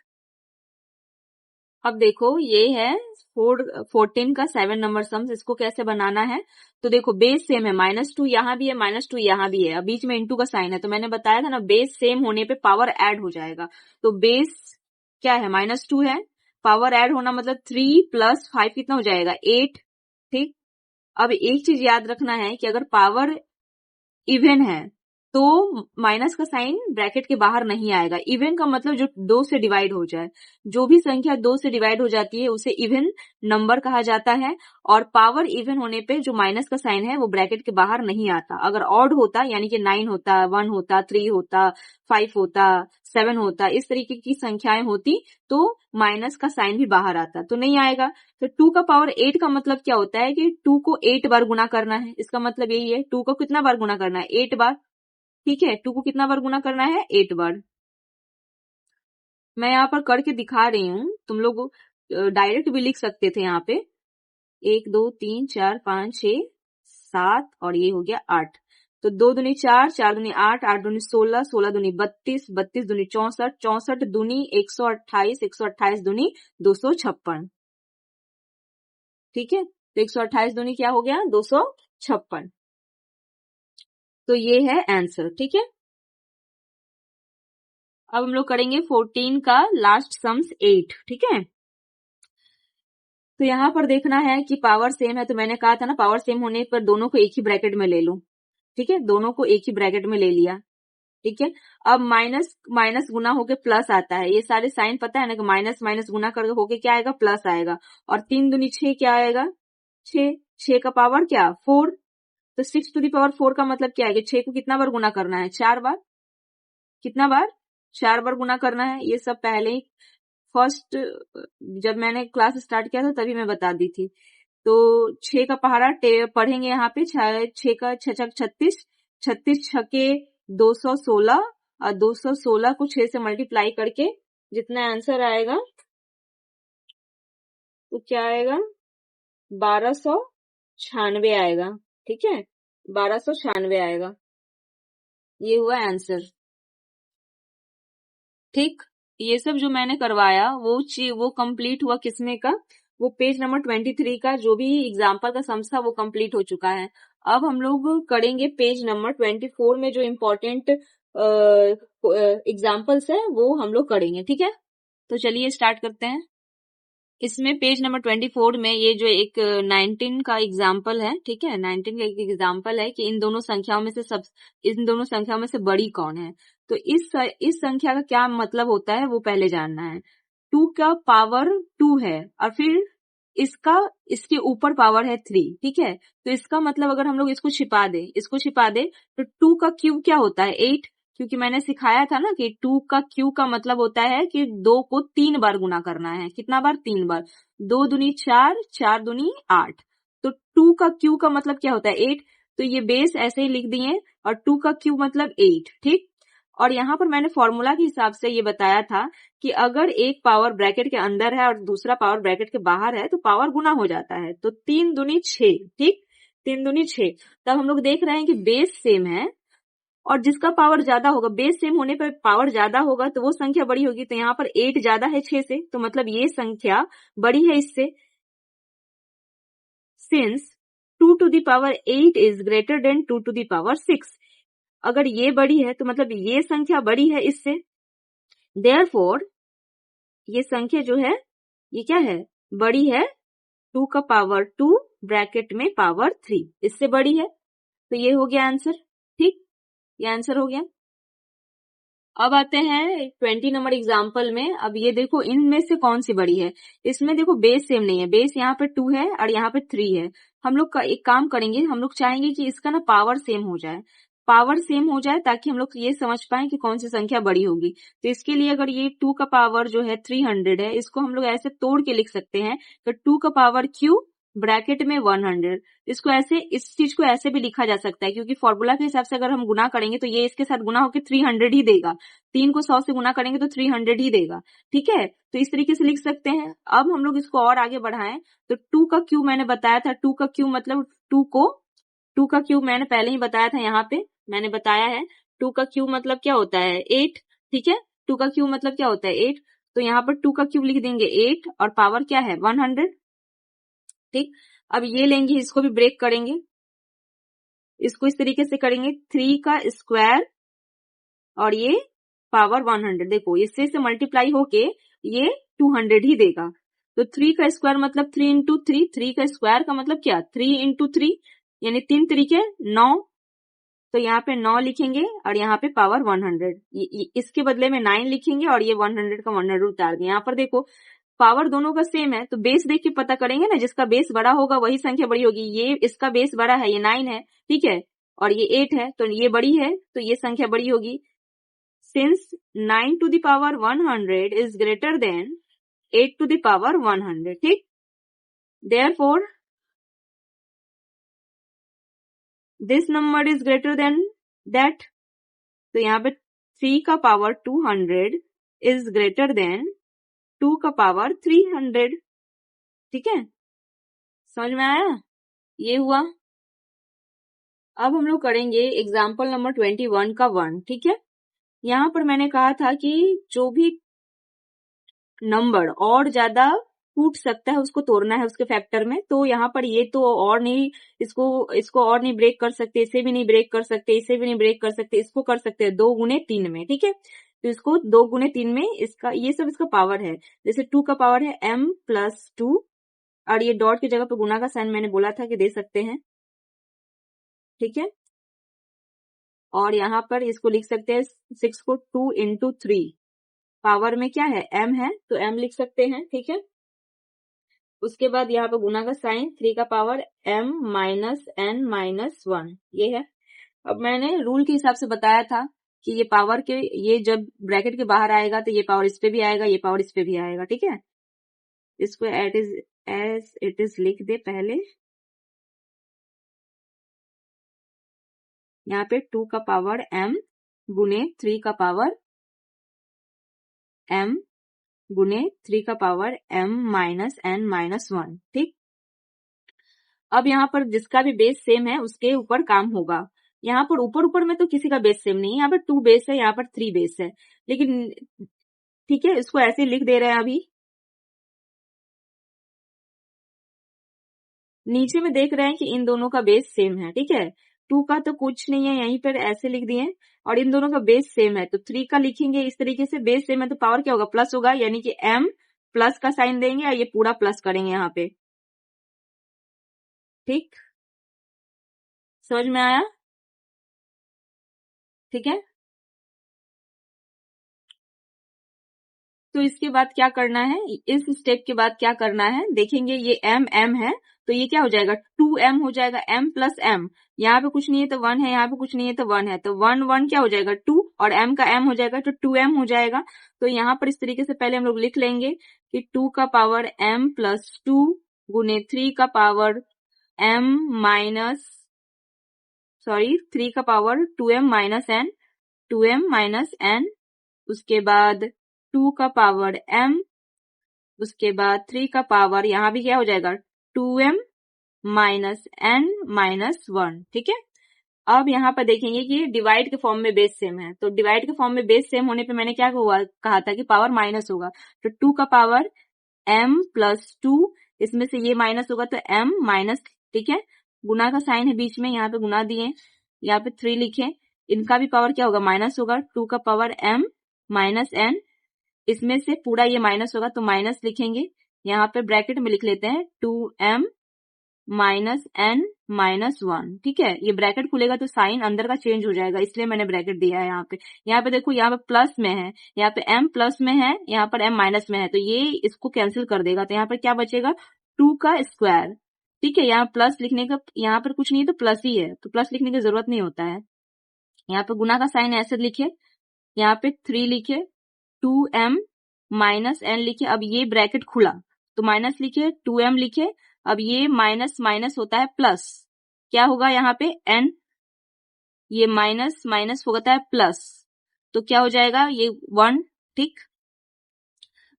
अब देखो ये है 14 का 7 नंबर सम्स, इसको कैसे बनाना है, तो देखो बेस सेम है, -2 यहाँ भी है, -2 यहाँ भी है, अब बीच में इंटू का साइन है, तो मैंने बताया था ना बेस सेम होने पे पावर ऐड हो जाएगा। तो बेस क्या है -2 है, पावर ऐड होना मतलब 3 + 5 कितना हो जाएगा 8। ठीक, अब एक चीज याद रखना है कि अगर पावर इवन है तो माइनस का साइन ब्रैकेट के बाहर नहीं आएगा। इवन का मतलब जो 2 से डिवाइड हो जाए, जो भी संख्या 2 से डिवाइड हो जाती है उसे इवन नंबर कहा जाता है। और पावर इवन होने पे जो माइनस का साइन है वो ब्रैकेट के बाहर नहीं आता। अगर ऑड होता यानी कि 9 होता, 1 होता, 3 होता, 5 होता, 7 होता, इस तरीके की संख्याएं होती तो माइनस का साइन भी बाहर आता, तो नहीं आएगा। तो 2 का पावर 8 का मतलब क्या होता है कि 2 को 8 बार गुना करना है, इसका मतलब यही है 2 को कितना बार गुना करना है 8 बार। ठीक है, 2 को कितना बार गुना करना है 8 बार। मैं यहाँ पर करके दिखा रही हूँ, तुम लोग डायरेक्ट भी लिख सकते थे यहाँ पे 1 2 3 4 5 6 7 और ये हो गया 8, तो 2 दूनी 4, 4 दूनी 8, 8 दूनी 16, 16 दूनी 32, 32 दूनी 64, 64 दूनी 128, 128 दूनी 256। ठीक है, तो 128 दूनी क्या हो गया 256, तो ये है आंसर। ठीक है, अब हम लोग करेंगे 14 का लास्ट सम्स 8। ठीक है, तो यहाँ पर देखना है कि पावर सेम है, तो मैंने कहा था ना पावर सेम होने पर दोनों को एक ही ब्रैकेट में ले लो। ठीक है, दोनों को एक ही ब्रैकेट में ले लिया। ठीक है, अब माइनस माइनस गुना होके प्लस आता है, ये सारे साइन पता है ना कि माइनस माइनस गुना करके होके क्या आएगा प्लस आएगा। और 3 दूनी 6 क्या आएगा 6, 6 का पावर क्या 4, तो 6 टू दी पावर 4 का मतलब क्या है कि 6 को कितना बार गुना करना है 4 बार, कितना बार 4 बार गुना करना है। ये सब पहले ही फर्स्ट जब मैंने क्लास स्टार्ट किया था तभी मैं बता दी थी। तो 6 का पहाड़ा पढ़ेंगे यहाँ पे 6 का 6 36, 36 छके 216, और 216 को 6 से मल्टीप्लाई करके जितना आंसर आएगा तो क्या आएगा 1296 आएगा। ठीक है, 1296 आएगा, ये हुआ आंसर। ठीक, ये सब जो मैंने करवाया वो कंप्लीट हुआ किसमें का, वो पेज नंबर 23 का जो भी एग्जाम्पल का सम्स था वो कंप्लीट हो चुका है। अब हम लोग करेंगे पेज नंबर 24 में जो इम्पोर्टेंट एग्जाम्पल्स है वो हम लोग करेंगे। ठीक है, तो चलिए स्टार्ट करते हैं। इसमें पेज नंबर 24 में ये जो एक 19 का एग्जाम्पल है, ठीक है, 19 का एक एग्जाम्पल है कि इन दोनों संख्याओं में से बड़ी कौन है। तो इस संख्या का क्या मतलब होता है वो पहले जानना है। 2 का पावर 2 है और फिर इसका इसके ऊपर पावर है 3, ठीक है। तो इसका मतलब अगर हम लोग इसको छिपा दे तो 2 का क्यूब क्या होता है 8, क्योंकि मैंने सिखाया था ना कि 2 का क्यूब का मतलब होता है कि 2 को 3 बार गुना करना है। कितना बार? 3 बार। 2 दूनी 4, 4 दूनी 8। तो 2 का क्यूब का मतलब क्या होता है 8। तो ये बेस ऐसे ही लिख दिए और 2 का क्यूब मतलब 8, ठीक। और यहाँ पर मैंने फॉर्मूला के हिसाब से ये बताया था कि अगर एक पावर ब्रैकेट के अंदर है और दूसरा पावर ब्रैकेट के बाहर है तो पावर गुना हो जाता है। तो 3 दूनी 6, ठीक, 3 दूनी 6। तब हम लोग देख रहे हैं कि बेस सेम है और जिसका पावर ज्यादा होगा, बेस सेम होने पर पावर ज्यादा होगा तो वो संख्या बड़ी होगी। तो यहाँ पर 8 ज्यादा है 6 से, तो मतलब ये संख्या बड़ी है इससे। Since 2 to the power 8 is greater than 2 to the power 6, अगर ये बड़ी है तो मतलब ये संख्या बड़ी है इससे। देयरफॉर ये संख्या जो है ये क्या है? बड़ी है 2 का पावर 2 ब्रैकेट में पावर 3, इससे बड़ी है। तो ये हो गया आंसर, ठीक, ये आंसर हो गया। अब आते हैं 20 नंबर एग्जाम्पल में। अब ये देखो इनमें से कौन सी बड़ी है। इसमें देखो बेस सेम नहीं है, बेस यहाँ पे 2 है और यहाँ पे 3 है। हम लोग एक काम करेंगे, हम लोग चाहेंगे कि इसका ना पावर सेम हो जाए, पावर सेम हो जाए ताकि हम लोग ये समझ पाए कि कौन सी संख्या बड़ी होगी। तो इसके लिए अगर ये 2 का पावर जो है 300 है, इसको हम लोग ऐसे तोड़ के लिख सकते हैं। तो 2 का पावर क्यू ब्रैकेट में 100, इसको ऐसे, इस चीज को ऐसे भी लिखा जा सकता है क्योंकि फॉर्मूला के हिसाब से अगर हम गुना करेंगे तो ये इसके साथ गुना होकर 300 ही देगा। 3 को 100 से गुना करेंगे तो 300 ही देगा, ठीक है। तो इस तरीके से लिख सकते हैं। अब हम लोग इसको और आगे बढ़ाएं तो 2 का क्यूब मैंने बताया था, 2 का क्यूब मतलब 2 का क्यूब मैंने पहले ही बताया था, यहाँ पे मैंने बताया है 2 का क्यूब मतलब क्या होता है 8, ठीक है। 2 का क्यूब मतलब क्या होता है 8, तो यहाँ पर 2 का क्यूब लिख देंगे 8 और पावर क्या है 100, ठीक। अब ये लेंगे, इसको भी ब्रेक करेंगे, इसको इस तरीके से करेंगे 3 का स्क्वायर और ये पावर 100, देखो इससे से मल्टीप्लाई होके ये 200 ही देगा। तो 3 का स्क्वायर मतलब 3 इंटू 3, 3 का स्क्वायर का मतलब क्या 3 इंटू 3, यानी 3 तरीके 9। तो यहाँ पे 9 लिखेंगे और यहाँ पे पावर 100, इसके बदले में 9 लिखेंगे और ये 100 का 100 उतार दिए। यहाँ पर देखो पावर दोनों का सेम है तो बेस देख के पता करेंगे ना, जिसका बेस बड़ा होगा वही संख्या बड़ी होगी। ये इसका बेस बड़ा है, ये 9 है, ठीक है, और ये 8 है तो ये बड़ी है, तो ये संख्या बड़ी होगी। Since 9 to the power 100 is greater than 8 to the power 100, ठीक। Therefore this number is greater than that, तो यहाँ पे 3 का पावर 200 is greater than 2 का पावर 300, ठीक है, समझ में आया? ये हुआ। अब हम लोग करेंगे एग्जाम्पल नंबर 21 का 1, ठीक है। यहाँ पर मैंने कहा था कि जो भी नंबर और ज्यादा टूट सकता है उसको तोड़ना है उसके फैक्टर में। तो यहाँ पर ये तो और नहीं, इसको और नहीं ब्रेक कर सकते, इसे भी नहीं ब्रेक कर सकते, इसे भी नहीं ब्रेक कर सकते, इसको कर सकते हैं 2 गुने 3 में, ठीक है। तो इसको 2 गुने 3 में, इसका ये सब इसका पावर है। जैसे 2 का पावर है m+2 और ये डॉट की जगह पे गुना का साइन मैंने बोला था कि दे सकते हैं, ठीक है। और यहाँ पर इसको लिख सकते हैं 6 को 2 इंटू 3, पावर में क्या है m है तो m लिख सकते हैं, ठीक है। उसके बाद यहाँ पे गुना का साइन, 3 का पावर m-n-1, ये है। अब मैंने रूल के हिसाब से बताया था कि ये पावर के, ये जब ब्रैकेट के बाहर आएगा तो ये पावर इस पे भी आएगा, ये पावर इस पे भी आएगा, ठीक है। इसको एज इट इज लिख दे पहले। यहाँ पे 2 का पावर m गुने 3 का पावर m गुने 3 का पावर m-n-1, ठीक। अब यहाँ पर जिसका भी बेस सेम है उसके ऊपर काम होगा। यहाँ पर ऊपर ऊपर में तो किसी का बेस सेम नहीं है, यहाँ पर 2 बेस है, यहाँ पर 3 बेस है, लेकिन ठीक है इसको ऐसे लिख दे रहे हैं। अभी नीचे में देख रहे हैं कि इन दोनों का बेस सेम है, ठीक है। 2 का तो कुछ नहीं है, यहीं पर ऐसे लिख दिए, और इन दोनों का बेस सेम है तो 3 का लिखेंगे इस तरीके से। बेस सेम है तो पावर क्या होगा प्लस होगा, यानी कि m प्लस का साइन देंगे और ये पूरा प्लस करेंगे यहाँ पे, ठीक, समझ में आया? ठीक है। तो इसके बाद क्या करना है, इस स्टेप के बाद क्या करना है देखेंगे, ये m m है तो ये क्या हो जाएगा 2m हो जाएगा, m प्लस m, यहाँ पे कुछ नहीं है तो 1 है, यहाँ पे कुछ नहीं है तो 1 है, तो 1 1 क्या हो जाएगा 2 और m का m हो जाएगा तो 2m हो जाएगा। तो यहाँ पर इस तरीके से पहले हम लोग लिख लेंगे कि 2 का पावर m प्लस 2 गुने 3 का पावर m माइनस 3 का power 2m minus n, 2m minus n, उसके बाद 2 का पावर m, उसके बाद 3 का पावर यहाँ भी क्या हो जाएगा 2m माइनस n माइनस 1। ठीक है, अब यहाँ पर देखेंगे कि डिवाइड के फॉर्म में बेस सेम है, तो डिवाइड के फॉर्म में बेस सेम होने पे मैंने क्या कहा था कि पावर माइनस होगा, तो 2 का पावर m प्लस 2, इसमें से ये माइनस होगा तो m माइनस, ठीक है, गुना का साइन है बीच में, यहाँ पे गुना दिए, यहाँ पे 3 लिखे, इनका भी पावर क्या होगा माइनस होगा, 2 का पावर m माइनस n, इसमें से पूरा ये माइनस होगा तो माइनस लिखेंगे, यहाँ पे ब्रैकेट में लिख लेते हैं 2m माइनस n माइनस 1। ठीक है, ये ब्रैकेट खुलेगा तो साइन अंदर का चेंज हो जाएगा, इसलिए मैंने ब्रैकेट दिया है यहाँ पे। यहाँ पे देखो, यहाँ पे प्लस में है, यहाँ पे m प्लस में है, यहाँ पर m माइनस में है, तो ये इसको कैंसिल कर देगा, तो यहाँ पर क्या बचेगा 2 का स्क्वायर। ठीक है, यहाँ प्लस लिखने का, यहाँ पर कुछ नहीं है तो प्लस ही है, तो प्लस लिखने की जरूरत नहीं होता है। यहाँ पे गुना का साइन ऐसे लिखे, यहाँ पे 3 लिखे, 2m माइनस n लिखे, अब ये ब्रैकेट खुला तो माइनस लिखे, 2m लिखे, अब ये माइनस माइनस होता है प्लस, क्या होगा यहाँ पे n, ये माइनस माइनस होता है प्लस, तो क्या हो जाएगा ये 1। ठीक,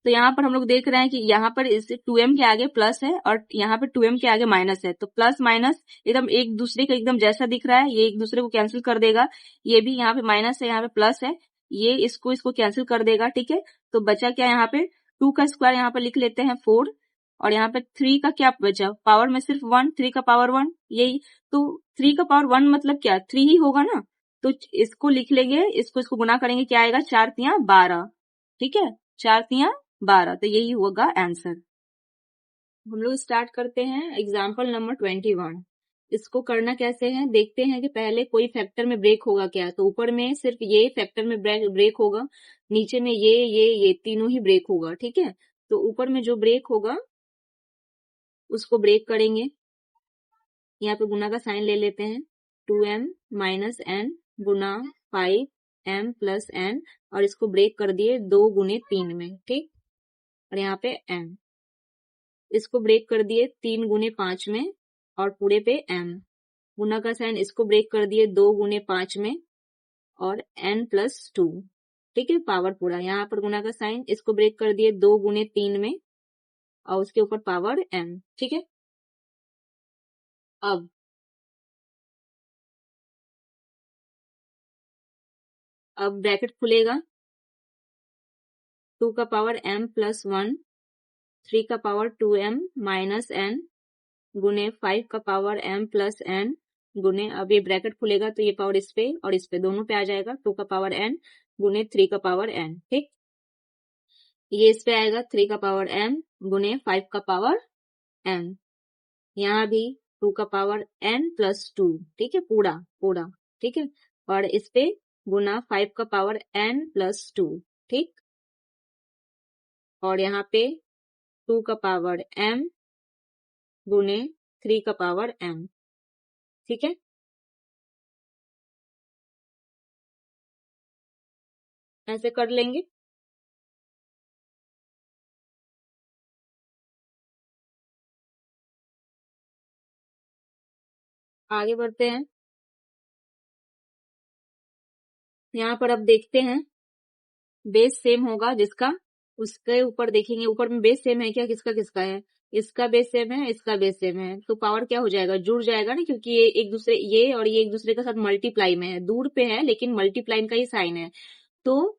तो यहाँ पर हम लोग देख रहे हैं कि यहाँ पर इस 2m के आगे प्लस है और यहाँ पे 2m के आगे माइनस है, तो प्लस माइनस एकदम एक दूसरे का एकदम जैसा दिख रहा है, ये एक दूसरे को कैंसिल कर देगा, ये भी यहाँ पे माइनस है, यहाँ पे प्लस है, ये इसको कैंसिल कर देगा। ठीक है, तो बचा क्या यहाँ पे 2 का स्क्वायर, यहाँ पे लिख लेते हैं 4, और यहाँ पे 3 का क्या बचा, पावर में सिर्फ 1, 3 का पावर 1, यही तो 3 का पावर 1 मतलब क्या 3 ही होगा ना, तो इसको लिख लेंगे, इसको गुना करेंगे, क्या आएगा 4 तिया 12। ठीक है, 4 तिया 12, तो यही होगा आंसर। हम लोग स्टार्ट करते हैं एग्जाम्पल नंबर 21। इसको करना कैसे है देखते हैं कि पहले कोई फैक्टर में ब्रेक होगा क्या, तो ऊपर में सिर्फ ये फैक्टर में ब्रेक होगा, नीचे में ये तीनों ही ब्रेक होगा। ठीक है, तो ऊपर में जो ब्रेक होगा उसको ब्रेक करेंगे, यहाँ पे गुना का साइन ले लेते हैं, 2m माइनस n गुना 5m प्लस n, और इसको ब्रेक कर दिए 2 गुने 3 में। ठीक, और यहाँ पे m, इसको ब्रेक कर दिए 3 गुने 5 में और पूरे पे m, गुना का साइन इसको ब्रेक कर दिए 2 गुने 5 में और n प्लस 2। ठीक है, पावर पूरा, यहाँ पर गुना का साइन इसको ब्रेक कर दिए 2 गुने 3 में और उसके ऊपर पावर m। ठीक है, अब ब्रैकेट खुलेगा, 2 का पावर m प्लस 1, 3 का पावर 2m माइनस n गुने 5 का पावर m प्लस n गुने, अब ये ब्रैकेट खुलेगा तो ये पावर इस पे और इस पे दोनों पे आ जाएगा, 2 का पावर n गुने 3 का पावर n। ठीक, ये इस पे आएगा 3 का पावर m गुने 5 का पावर n, यहाँ भी 2 का पावर n प्लस 2। ठीक है, पूरा पूरा। ठीक है, और इस पे गुना 5 का पावर n प्लस 2। ठीक, और यहाँ पे 2 का पावर m गुने 3 का पावर m। ठीक है, ऐसे कर लेंगे। आगे बढ़ते हैं, यहाँ पर अब देखते हैं बेस सेम होगा जिसका, उसके ऊपर देखेंगे ऊपर में बेस सेम है क्या, किसका किसका है, इसका बेस सेम है, इसका बेस सेम है, तो पावर क्या हो जाएगा जुड़ जाएगा ना, क्योंकि ये एक दूसरे, ये और ये एक दूसरे के साथ मल्टीप्लाई में है, दूर पे है लेकिन मल्टीप्लाई का ही साइन है, तो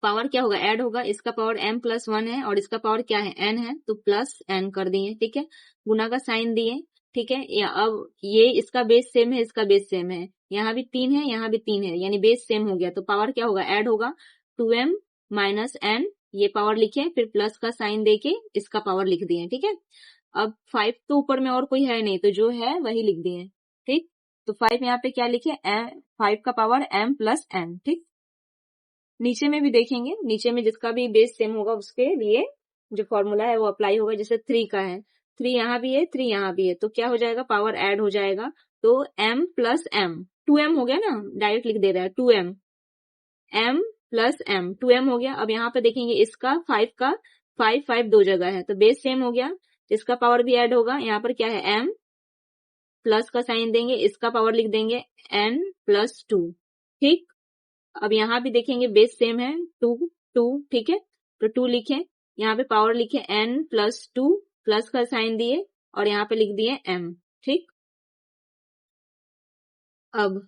पावर क्या होगा ऐड होगा, इसका पावर m प्लस 1 है और इसका पावर क्या है n है, तो प्लस n कर दिए। ठीक है, गुना का साइन दिए। ठीक है, अब ये इसका बेस सेम है, इसका बेस सेम है, यहाँ भी 3 है, यहाँ भी 3 है, यानी बेस सेम हो गया, तो पावर क्या होगा ऐड होगा, 2m माइनस n, ये पावर लिखे, फिर प्लस का साइन देके इसका पावर लिख दिए। ठीक है, अब 5 तो ऊपर में और कोई है नहीं, तो जो है वही लिख दिए। ठीक, तो 5 यहाँ पे क्या लिखे 5 का पावर m प्लस n। ठीक, नीचे में भी देखेंगे, नीचे में जिसका भी बेस सेम होगा उसके लिए जो फॉर्मूला है वो अप्लाई होगा। जैसे 3 का है, 3 यहाँ भी है, 3 यहाँ भी है, तो क्या हो जाएगा, पावर ऐड हो जाएगा। तो m प्लस m, 2m हो गया ना, डायरेक्ट लिख दे रहा है 2m, m plus m, 2m हो गया। अब यहाँ पे देखेंगे इसका 5 का 5 5 दो जगह है तो बेस सेम हो गया, इसका पावर भी ऐड होगा। यहाँ पर क्या है, m प्लस का साइन देंगे, इसका पावर लिख देंगे n प्लस 2, ठीक। अब यहाँ भी देखेंगे बेस सेम है 2 2, ठीक है, तो 2 लिखे, यहाँ पे पावर लिखे n प्लस 2, प्लस का साइन दिए और यहाँ पे लिख दिए m, ठीक। अब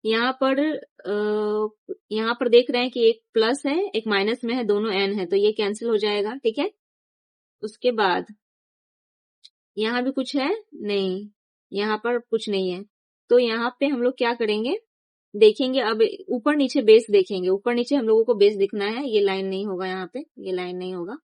यहाँ पर देख रहे हैं कि एक प्लस है एक माइनस में है, दोनों n है, तो ये कैंसिल हो जाएगा, ठीक है। उसके बाद यहाँ भी कुछ है नहीं, यहाँ पर कुछ नहीं है, तो यहाँ पे हम लोग क्या करेंगे, देखेंगे। अब ऊपर नीचे बेस देखेंगे, ऊपर नीचे हम लोगों को बेस दिखना है, ये लाइन नहीं होगा, यहाँ पे ये लाइन नहीं होगा,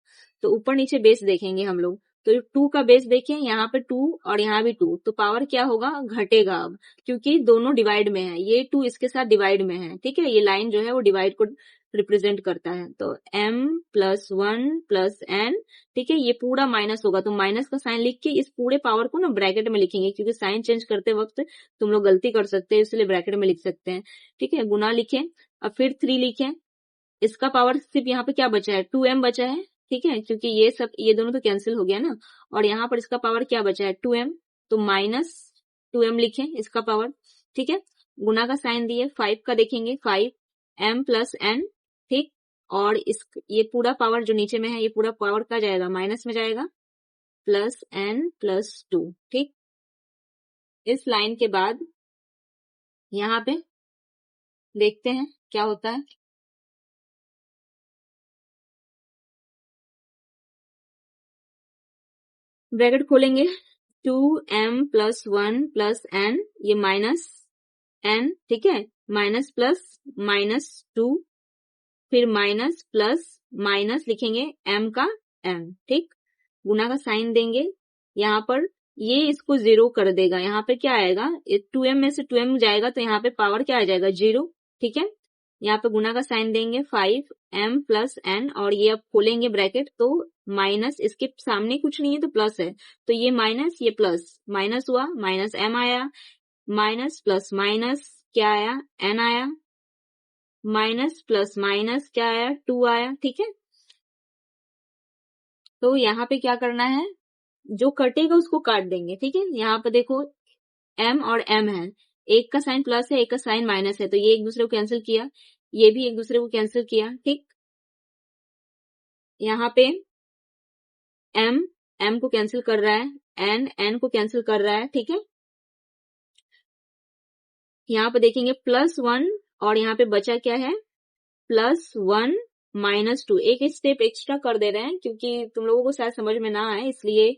तो ऊपर नीचे बेस देखेंगे हम लोग। तो 2 का बेस देखें, यहाँ पे 2 और यहाँ भी 2, तो पावर क्या होगा, घटेगा अब, क्योंकि दोनों डिवाइड में है, ये 2 इसके साथ डिवाइड में है, ठीक है। ये लाइन जो है वो डिवाइड को रिप्रेजेंट करता है। तो m प्लस 1 प्लस n, ठीक है, ये पूरा माइनस होगा, तो माइनस का साइन लिख के इस पूरे पावर को ना ब्रैकेट में लिखेंगे, क्योंकि साइन चेंज करते वक्त तुम लोग गलती कर सकते हैं, इसलिए ब्रैकेट में लिख सकते हैं, ठीक है। गुना लिखें, अब फिर 3 लिखें, इसका पावर सिर्फ यहाँ पे क्या बचा है, 2m बचा है, ठीक है, क्योंकि ये दोनों तो कैंसिल हो गया ना, और यहाँ पर इसका पावर क्या बचा है, 2m, तो माइनस 2m लिखें इसका पावर, ठीक है। गुना का साइन दिए, 5 का देखेंगे, 5m प्लस n, ठीक, और ये पूरा पावर जो नीचे में है ये पूरा पावर का जाएगा, माइनस में जाएगा, प्लस n प्लस 2, ठीक। इस लाइन के बाद यहाँ पे देखते हैं क्या होता है। ब्रैकेट खोलेंगे, 2m प्लस 1 प्लस n, ये माइनस n, ठीक है, माइनस प्लस माइनस 2, फिर माइनस प्लस माइनस लिखेंगे m का m, ठीक। गुना का साइन देंगे, यहाँ पर ये इसको 0 कर देगा, यहाँ पे क्या आएगा, 2m में से 2m जाएगा तो यहाँ पे पावर क्या आ जाएगा, 0, ठीक है। यहाँ पे गुना का साइन देंगे, 5m प्लस n, और ये अब खोलेंगे ब्रैकेट, तो माइनस, इसके सामने कुछ नहीं है तो प्लस है, तो ये माइनस ये प्लस, माइनस हुआ, माइनस m आया, माइनस प्लस माइनस क्या आया, n आया, माइनस प्लस माइनस क्या आया, 2 आया, ठीक है। तो यहाँ पे क्या करना है, जो कटेगा उसको काट देंगे, ठीक है। यहाँ पे देखो m और m है, एक का साइन प्लस है एक का साइन माइनस है, तो ये एक दूसरे को कैंसिल किया, ये भी एक दूसरे को कैंसिल किया, ठीक। यहाँ पे m को कैंसिल कर रहा है, n को कैंसिल कर रहा है, ठीक है। यहाँ पे देखेंगे प्लस 1 और यहाँ पे बचा क्या है, प्लस 1 माइनस 2, एक स्टेप एक्स्ट्रा कर दे रहे हैं क्योंकि तुम लोगों को शायद समझ में ना आए, इसलिए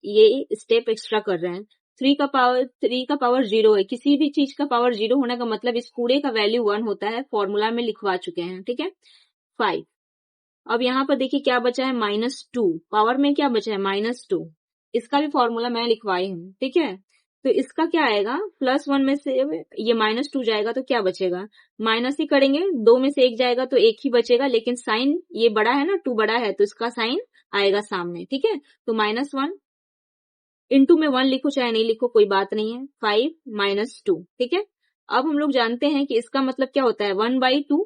ये स्टेप एक्स्ट्रा कर रहे हैं। 3 का पावर 0 है, किसी भी चीज का पावर 0 होने का मतलब इस पूरे का वैल्यू 1 होता है, फॉर्मूला में लिखवा चुके हैं, ठीक है। 5, अब यहाँ पर देखिए क्या बचा है, -2, पावर में क्या बचा है, -2, इसका भी फॉर्मूला मैं लिखवाई हूँ, ठीक है। तो इसका क्या आएगा, +1 में से ये -2 जाएगा तो क्या बचेगा, माइनस ही करेंगे, 2 में से 1 जाएगा तो 1 ही बचेगा, लेकिन साइन ये बड़ा है ना, 2 बड़ा है तो इसका साइन आएगा सामने, ठीक है। तो -1 इंटू में 1 लिखो चाहे नहीं लिखो कोई बात नहीं है, 5 - 2, ठीक है। अब हम लोग जानते हैं कि इसका मतलब क्या होता है, 1/2,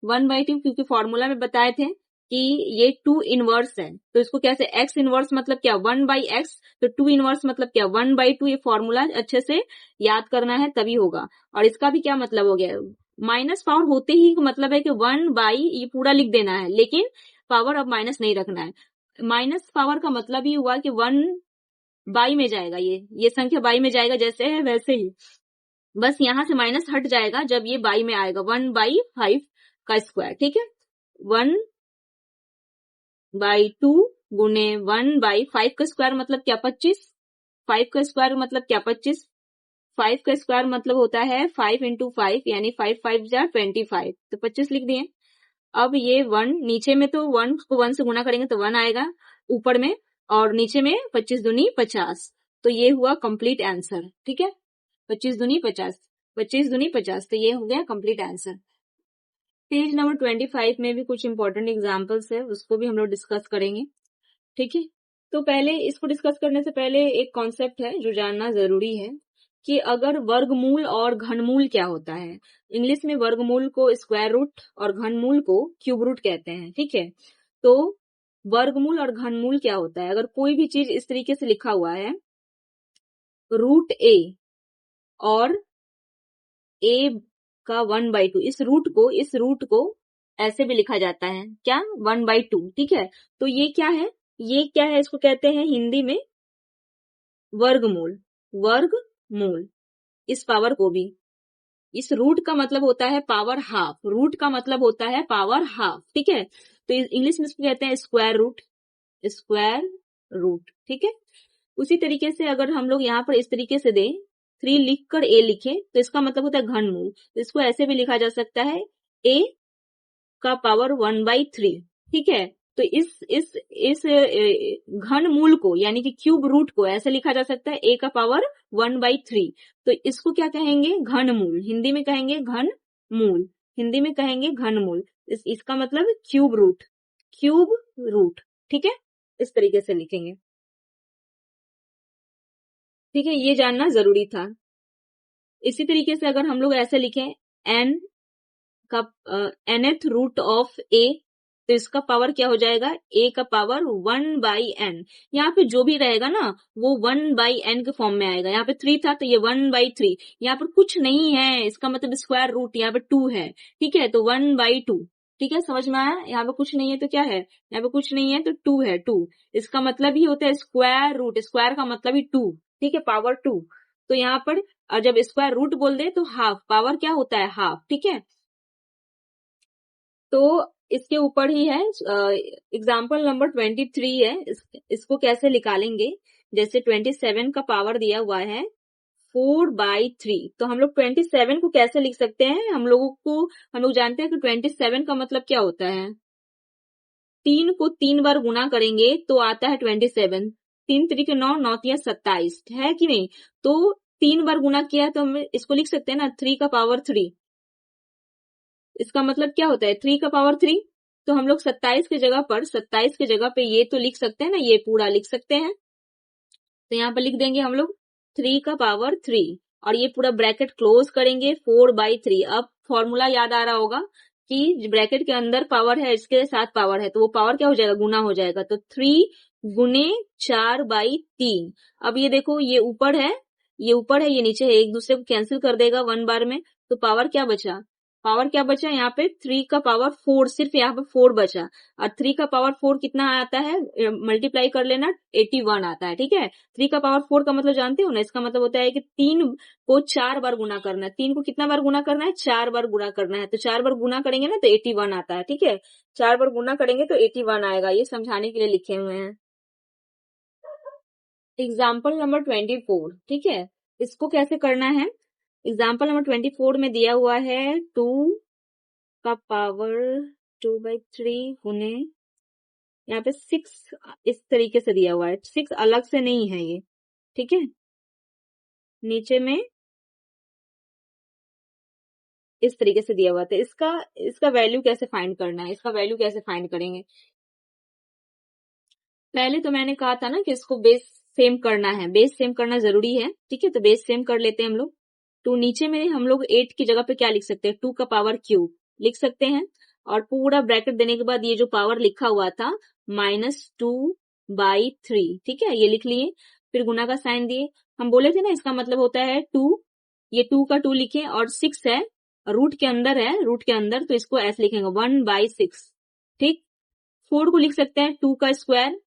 1/2, क्योंकि फॉर्मूला में बताए थे कि ये 2 इनवर्स है, तो इसको कैसे, x इनवर्स मतलब क्या, 1/x, तो 2 इनवर्स मतलब क्या, 1/2, ये फॉर्मूला अच्छे से याद करना है तभी होगा। और इसका भी क्या मतलब हो गया, माइनस पावर होते ही मतलब है कि 1/, ये पूरा लिख देना है, लेकिन पावर अब माइनस नहीं रखना है। माइनस पावर का मतलब ही हुआ कि 1/, में जाएगा, ये संख्या बाई में जाएगा, जैसे है वैसे ही, बस यहाँ से माइनस हट जाएगा जब ये बाई में आएगा, 1/5 का स्क्वायर, ठीक है। 1/2 गुने 1/5 का स्क्वायर मतलब क्या, 25, 5 का स्क्वायर मतलब क्या, 25, 5 का स्क्वायर मतलब होता है 5 × 5, यानी 5 5 जा 25, तो 25 लिख दिए। अब ये 1 नीचे में, तो 1 को 1 से गुना करेंगे तो 1 आएगा ऊपर में, और नीचे में 25 दूनी 50, तो ये हुआ कंप्लीट आंसर, ठीक है, 25 दूनी 50। 25 दूनी 50, तो ये हो गया कंप्लीट आंसर। पेज नंबर 25 में भी कुछ इंपॉर्टेंट एग्जाम्पल्स है, उसको भी हम लोग डिस्कस करेंगे। ठीक है, तो पहले इसको डिस्कस करने से पहले एक कॉन्सेप्ट है जो जानना जरूरी है कि अगर वर्गमूल और घनमूल क्या होता है। इंग्लिश में वर्गमूल को स्क्वायर रूट और घनमूल को क्यूब रूट कहते हैं। ठीक है, तो वर्गमूल और घनमूल क्या होता है। अगर कोई भी चीज इस तरीके से लिखा हुआ है रूट ए और ए का 1/2, इस रूट को ऐसे भी लिखा जाता है क्या, 1/2। ठीक है, तो ये क्या है, इसको कहते हैं हिंदी में वर्गमूल। वर्गमूल, इस पावर को भी, इस रूट का मतलब होता है पावर हाफ, रूट का मतलब होता है पावर हाफ। ठीक है, तो इंग्लिश में इसको कहते हैं स्क्वायर रूट, स्क्वायर रूट। ठीक है, उसी तरीके से अगर हम लोग यहाँ पर इस तरीके से दें 3 लिखकर ए लिखे तो इसका मतलब होता है घनमूल। तो इसको ऐसे भी लिखा जा सकता है ए का पावर 1/3। ठीक है, तो इस घन मूल को यानी कि क्यूब रूट को ऐसे लिखा जा सकता है ए का पावर 1/3। तो इसको क्या कहेंगे, घन मूल। हिंदी में कहेंगे घन मूल, हिंदी में कहेंगे घन मूल। इसका मतलब क्यूब रूट, क्यूब रूट। ठीक है, इस तरीके से लिखेंगे। ठीक है, ये जानना जरूरी था। इसी तरीके से अगर हम लोग ऐसे लिखें एन का nth रूट ऑफ ए, तो इसका पावर क्या हो जाएगा, ए का पावर 1/n। यहाँ पे जो भी रहेगा ना वो 1/n के फॉर्म में आएगा। यहाँ पे 3 था तो ये 1/3, यहाँ पर कुछ नहीं है, इसका मतलब स्क्वायर रूट यहाँ पे 2 है। ठीक है, तो 1/2। ठीक है, समझ में आया। यहाँ पे कुछ नहीं है तो क्या है, यहाँ पे कुछ नहीं है तो 2 है। 2 इसका मतलब ही होता है स्क्वायर रूट, स्क्वायर का मतलब ही 2। ठीक है, पावर 2। तो यहाँ पर और जब स्क्वायर रूट बोल दे तो हाफ, पावर क्या होता है, हाफ। ठीक है, तो इसके ऊपर ही है एग्जाम्पल नंबर 23 है। इसको कैसे निकालेंगे, जैसे 27 का पावर दिया हुआ है 4/3, तो हम लोग 27 को कैसे लिख सकते हैं। हम लोग जानते हैं कि 27 का मतलब क्या होता है, 3 को 3 बार गुना करेंगे तो आता है 27। 3 3 9, 9 3 27, है कि नहीं। तो 3 बार गुना किया तो हम इसको लिख सकते हैं ना 3 का पावर 3। इसका मतलब क्या होता है 3 का पावर 3। तो हम लोग 27 की जगह पे ये तो लिख सकते हैं ना, ये पूरा लिख सकते हैं। तो यहाँ पर लिख देंगे हम लोग 3 का पावर 3 और ये पूरा ब्रैकेट क्लोज करेंगे 4/3। अब फॉर्मूला याद आ रहा होगा कि ब्रैकेट के अंदर पावर है, इसके साथ पावर है, तो वो पावर क्या हो जाएगा, गुना हो जाएगा। तो 3 गुने 4/3। अब ये देखो, ये ऊपर है, ये नीचे है, एक दूसरे को कैंसिल कर देगा 1 बार में। तो पावर क्या बचा, यहाँ पे 3 का पावर 4, सिर्फ यहाँ पे 4 बचा। और 3 का पावर 4 कितना आता है, मल्टीप्लाई कर लेना, 81 आता है। ठीक है, 3 का पावर 4 का मतलब जानते हो ना, इसका मतलब होता है कि 3 को 4 बार गुना करना है। 3 को कितना बार गुना करना है, 4 बार गुना करना है। तो 4 बार गुना करेंगे ना तो 81 आता है। ठीक है, 4 बार गुना करेंगे तो 81 आएगा। ये समझाने के लिए लिखे हुए हैं। Example number 24। ठीक है, इसको कैसे करना है। एग्जाम्पल नंबर 24 में दिया हुआ है 2 का पावर 2/3 गुने, यहाँ पे 6 इस तरीके से दिया हुआ है, 6 अलग से नहीं है ये। ठीक है, नीचे में इस तरीके से दिया हुआ था। इसका वैल्यू कैसे फाइंड करना है, इसका वैल्यू कैसे फाइंड करेंगे। पहले तो मैंने कहा था ना कि इसको बेस सेम करना है, बेस सेम करना जरूरी है। ठीक है, तो बेस सेम कर लेते हैं हम लोग। तो नीचे में हम लोग 8 की जगह पे क्या लिख सकते हैं, 2 का पावर क्यूब लिख सकते हैं। और पूरा ब्रैकेट देने के बाद ये जो पावर लिखा हुआ था -2/3, ठीक है, ये लिख लिए। फिर गुना का साइन दिए। हम बोले थे ना इसका मतलब होता है 2, ये 2 का 2 लिखे और 6 है, रूट के अंदर है, रूट के अंदर, तो इसको ऐसे लिखेंगे 1/6। ठीक, 4 को लिख सकते हैं 2 का स्क्वायर।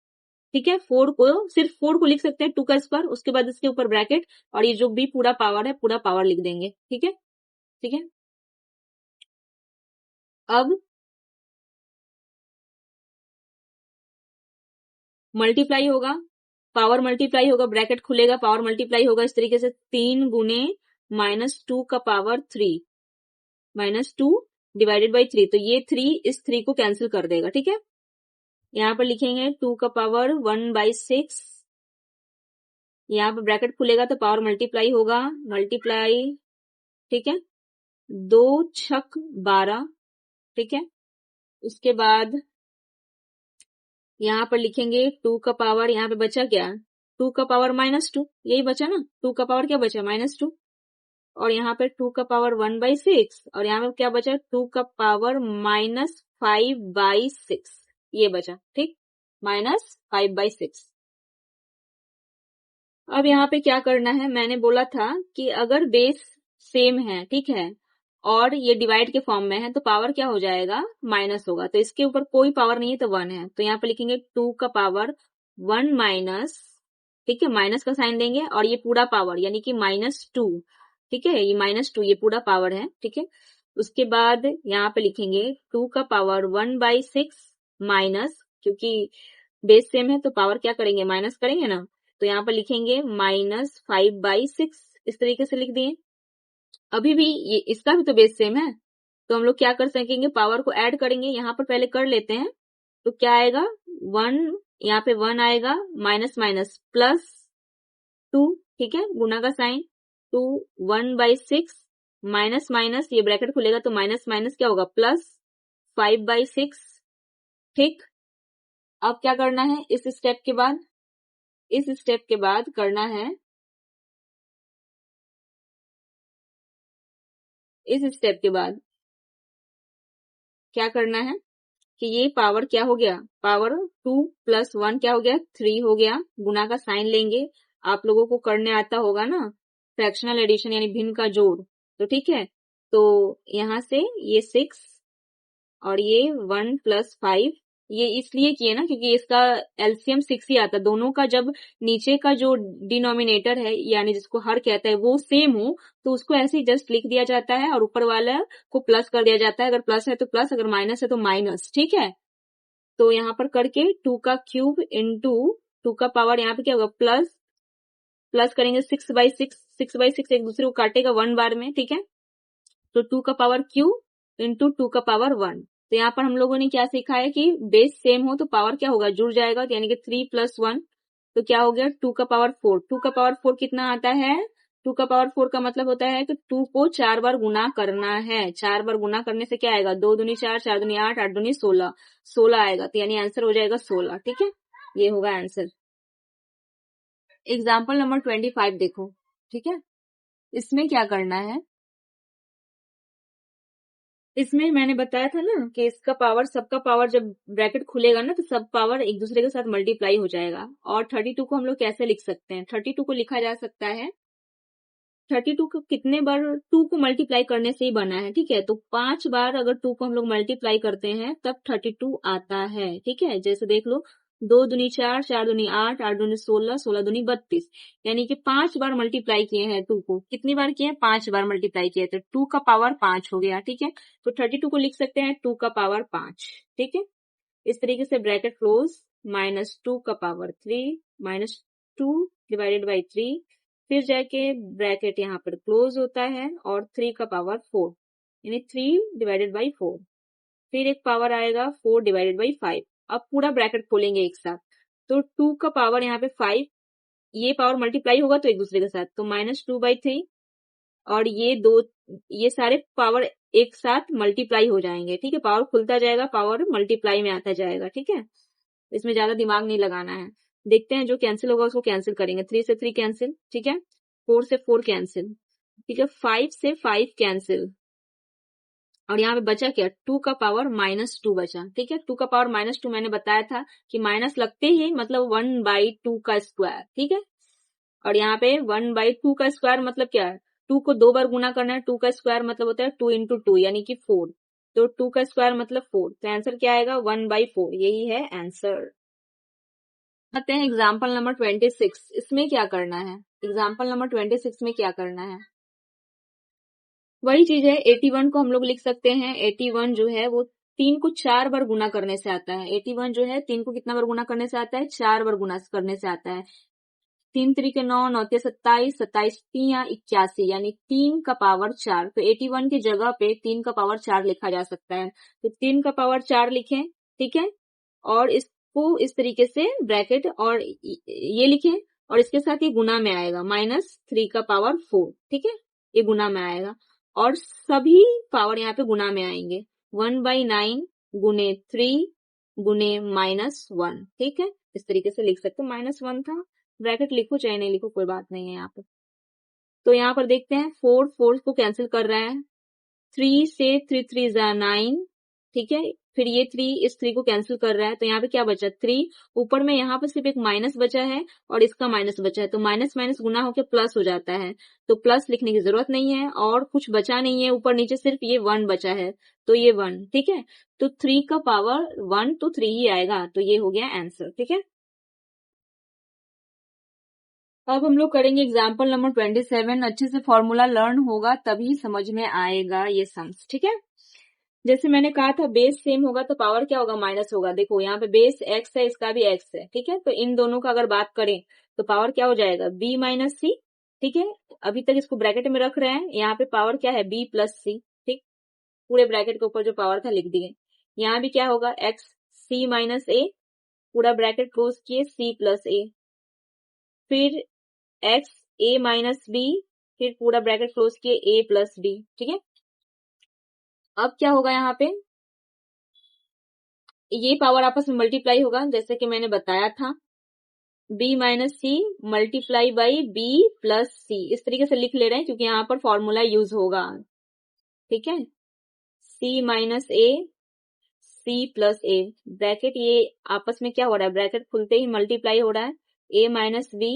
ठीक है, 4 को, सिर्फ 4 को लिख सकते हैं 2 का स्क्वायर, उसके बाद इसके ऊपर ब्रैकेट और ये जो भी पूरा पावर है पूरा पावर लिख देंगे। ठीक है, ठीक है। अब मल्टीप्लाई होगा, पावर मल्टीप्लाई होगा, ब्रैकेट खुलेगा, पावर मल्टीप्लाई होगा इस तरीके से 3 गुने -2 का पावर 3, -2 डिवाइडेड बाई 3। तो ये 3 इस 3 को कैंसिल कर देगा। ठीक है, यहाँ पर लिखेंगे 2 का पावर 1/6, यहाँ पर ब्रैकेट खुलेगा तो पावर मल्टीप्लाई होगा, मल्टीप्लाई ठीक है, 2 छक 12, ठीक है। उसके बाद यहाँ पर लिखेंगे 2 का पावर, यहाँ पे बचा क्या, 2 का पावर -2, यही बचा ना, 2 का पावर क्या बचा, -2, और यहाँ पे 2 का पावर 1/6, और यहाँ पे क्या बचा, 2 का पावर -5/6, ये बचा, ठीक, -5/6। अब यहाँ पे क्या करना है, मैंने बोला था कि अगर बेस सेम है, ठीक है, और ये डिवाइड के फॉर्म में है, तो पावर क्या हो जाएगा, माइनस होगा। तो इसके ऊपर कोई पावर नहीं है तो 1 है, तो यहाँ पे लिखेंगे 2 का पावर 1 माइनस, ठीक है, माइनस का साइन देंगे, और ये पूरा पावर यानी कि -2, ठीक है, ये -2 ये पूरा पावर है, ठीक है। उसके बाद यहाँ पे लिखेंगे 2 का पावर 1/6 माइनस, क्योंकि बेस सेम है तो पावर क्या करेंगे, माइनस करेंगे ना, तो यहाँ पर लिखेंगे -5/6, इस तरीके से लिख दिए। अभी भी ये इसका भी तो बेस सेम है, तो हम लोग क्या कर सकेंगे, पावर को ऐड करेंगे, यहाँ पर पहले कर लेते हैं। तो क्या आएगा, 1, यहाँ पे 1 आएगा, माइनस माइनस +2, ठीक है, गुना का साइन, 2 1/6 माइनस माइनस, ये ब्रैकेट खुलेगा तो माइनस माइनस क्या होगा, +5/6, ठीक। अब क्या करना है, इस स्टेप के बाद, इस स्टेप के बाद करना है, इस स्टेप के बाद क्या करना है कि ये पावर क्या हो गया, पावर 2 + 1 क्या हो गया, 3 हो गया, गुना का साइन लेंगे। आप लोगों को करने आता होगा ना फ्रैक्शनल एडिशन यानी भिन्न का जोड़, तो ठीक है, तो यहाँ से ये 6 और ये 1 + 5, ये इसलिए किए ना क्योंकि इसका एलसीएम 6 ही आता है। दोनों का जब नीचे का जो डिनोमिनेटर है यानी जिसको हर कहता है वो सेम हो तो उसको ऐसे ही जस्ट लिख दिया जाता है और ऊपर वाला को प्लस कर दिया जाता है। अगर प्लस है तो प्लस, अगर माइनस है तो माइनस, ठीक है। तो यहाँ पर करके 2 का क्यूब इंटू 2 का पावर यहाँ पे क्या होगा, प्लस प्लस करेंगे 6/6, 6/6 एक दूसरे को काटेगा 1 बार में, ठीक है। तो 2 का पावर क्यूब इंटू 2 का पावर 1। तो यहाँ पर हम लोगों ने क्या सीखा है कि बेस सेम हो तो पावर क्या होगा, जुड़ जाएगा, तो यानी कि 3 + 1, तो क्या हो गया 2 का पावर 4। 2 का पावर 4 कितना आता है, 2 का पावर 4 का मतलब होता है कि 2 को 4 बार गुना करना है। 4 बार गुना करने से क्या आएगा, 2 दूनी 4, 4 दूनी 8, 8 दूनी 16, 16 आएगा, तो यानी आंसर हो जाएगा 16, ठीक है, ये होगा आंसर। एग्जाम्पल नंबर 25 देखो, ठीक है, इसमें क्या करना है, इसमें मैंने बताया था ना कि इसका पावर, सबका पावर जब ब्रैकेट खुलेगा ना तो सब पावर एक दूसरे के साथ मल्टीप्लाई हो जाएगा। और 32 को हम लोग कैसे लिख सकते हैं, 32 को लिखा जा सकता है, 32 को कितने बार 2 को मल्टीप्लाई करने से ही बना है, ठीक है। तो 5 बार अगर 2 को हम लोग मल्टीप्लाई करते हैं तब 32 आता है, ठीक है। जैसे देख लो, 2 दूनी 4, 4 दूनी 8, 8 दूनी 16, 16 दूनी 32, यानी कि 5 बार मल्टीप्लाई किए हैं 2 को। कितनी बार किए हैं, 5 बार मल्टीप्लाई किए, तो 2 का पावर 5 हो गया, ठीक है। तो 32 को लिख सकते हैं 2 का पावर 5, ठीक है। इस तरीके से ब्रैकेट क्लोज, -2 का पावर 3, -2 डिवाइडेड बाई 3, फिर जाके ब्रैकेट यहाँ पर क्लोज होता है और 3 का पावर 4 यानी 3 डिवाइडेड बाई 4, फिर एक पावर आएगा 4 डिवाइडेड बाई 5। अब पूरा ब्रैकेट खोलेंगे एक साथ, तो 2 का पावर यहाँ पे 5, ये पावर मल्टीप्लाई होगा तो एक दूसरे के साथ, तो -2/3, और ये दो, ये सारे पावर एक साथ मल्टीप्लाई हो जाएंगे, ठीक है। पावर खुलता जाएगा, पावर मल्टीप्लाई में आता जाएगा, ठीक है। इसमें ज्यादा दिमाग नहीं लगाना है। देखते हैं जो कैंसिल होगा उसको कैंसिल करेंगे, 3 से 3 कैंसिल, ठीक है, 4 से 4 कैंसिल, ठीक है, 5 से 5 कैंसिल, और यहाँ पे बचा क्या, 2 का पावर -2 बचा, ठीक है। 2 का पावर -2 मैंने बताया था कि माइनस लगते ही मतलब 1/2 का स्क्वायर, ठीक है। और यहाँ पे 1/2 का स्क्वायर मतलब क्या है, 2 को 2 बार गुना करना है, 2 का स्क्वायर मतलब होता है 2 × 2 यानी कि 4, तो 2 का स्क्वायर मतलब 4, तो आंसर क्या आएगा 1/4, यही है आंसर। आते हैं एग्जाम्पल नंबर 26, इसमें क्या करना है, एग्जाम्पल नंबर 26 में क्या करना है, वही चीज है। 81 को हम लोग लिख सकते हैं, 81 जो है वो 3 को 4 बार गुना करने से आता है। 81 जो है 3 को कितना बार गुना करने से आता है, 4 बार गुना करने से आता है। 3 3 9, 9 27, 27 3 81, यानी 3 का पावर 4, तो 81 की जगह पे 3 का पावर 4 लिखा जा सकता है, तो 3 का पावर 4 लिखें, ठीक है। और इसको इस तरीके से ब्रैकेट और ये लिखें, और इसके साथ ये गुना में आएगा, -3 का पावर 4, ठीक है, ये गुना में आएगा। और सभी पावर यहाँ पे गुना में आएंगे। 1/9 गुने 3 गुने -1, ठीक है, इस तरीके से लिख सकते हो। -1 था, ब्रैकेट लिखो चाहे नहीं लिखो कोई बात नहीं है यहाँ पे। तो यहाँ पर देखते हैं 4 4 को कैंसिल कर रहा है, 3 से 3 3 9, ठीक है, फिर ये 3 इस 3 को कैंसिल कर रहा है, तो यहाँ पे क्या बचा 3, ऊपर में यहाँ पर सिर्फ एक माइनस बचा है और इसका माइनस बचा है, तो माइनस माइनस गुना होकर प्लस हो जाता है, तो प्लस लिखने की जरूरत नहीं है और कुछ बचा नहीं है, ऊपर नीचे सिर्फ ये 1 बचा है, तो ये 1, ठीक है, तो 3 का पावर 1 तो 3 ही आएगा, तो ये हो गया आंसर, ठीक है। अब हम लोग करेंगे एग्जाम्पल नंबर 27। अच्छे से फॉर्मूला लर्न होगा तभी समझ में आएगा ये सम्स, ठीक है। जैसे मैंने कहा था बेस सेम होगा तो पावर क्या होगा, माइनस होगा। देखो यहाँ पे बेस x है, इसका भी x है, ठीक है, तो इन दोनों का अगर बात करें तो पावर क्या हो जाएगा, b माइनस सी, ठीक है। अभी तक इसको ब्रैकेट में रख रहे हैं, यहाँ पे पावर क्या है, b प्लस सी, ठीक, पूरे ब्रैकेट के ऊपर जो पावर था लिख दिए। यहाँ भी क्या होगा, x c माइनस a, पूरा ब्रैकेट क्लोज किए, c प्लस a, फिर x a माइनस b, फिर पूरा ब्रैकेट क्लोज किए, a प्लस b, ठीक है। अब क्या होगा, यहाँ पे ये पावर आपस में मल्टीप्लाई होगा, जैसे कि मैंने बताया था, b minus C multiply by b plus C, इस तरीके से लिख ले रहे हैं क्योंकि यहाँ पर फॉर्मूला यूज होगा, ठीक है। c minus a, c plus a, bracket ये आपस में क्या हो रहा है, ब्रैकेट खुलते ही मल्टीप्लाई हो रहा है, a minus b,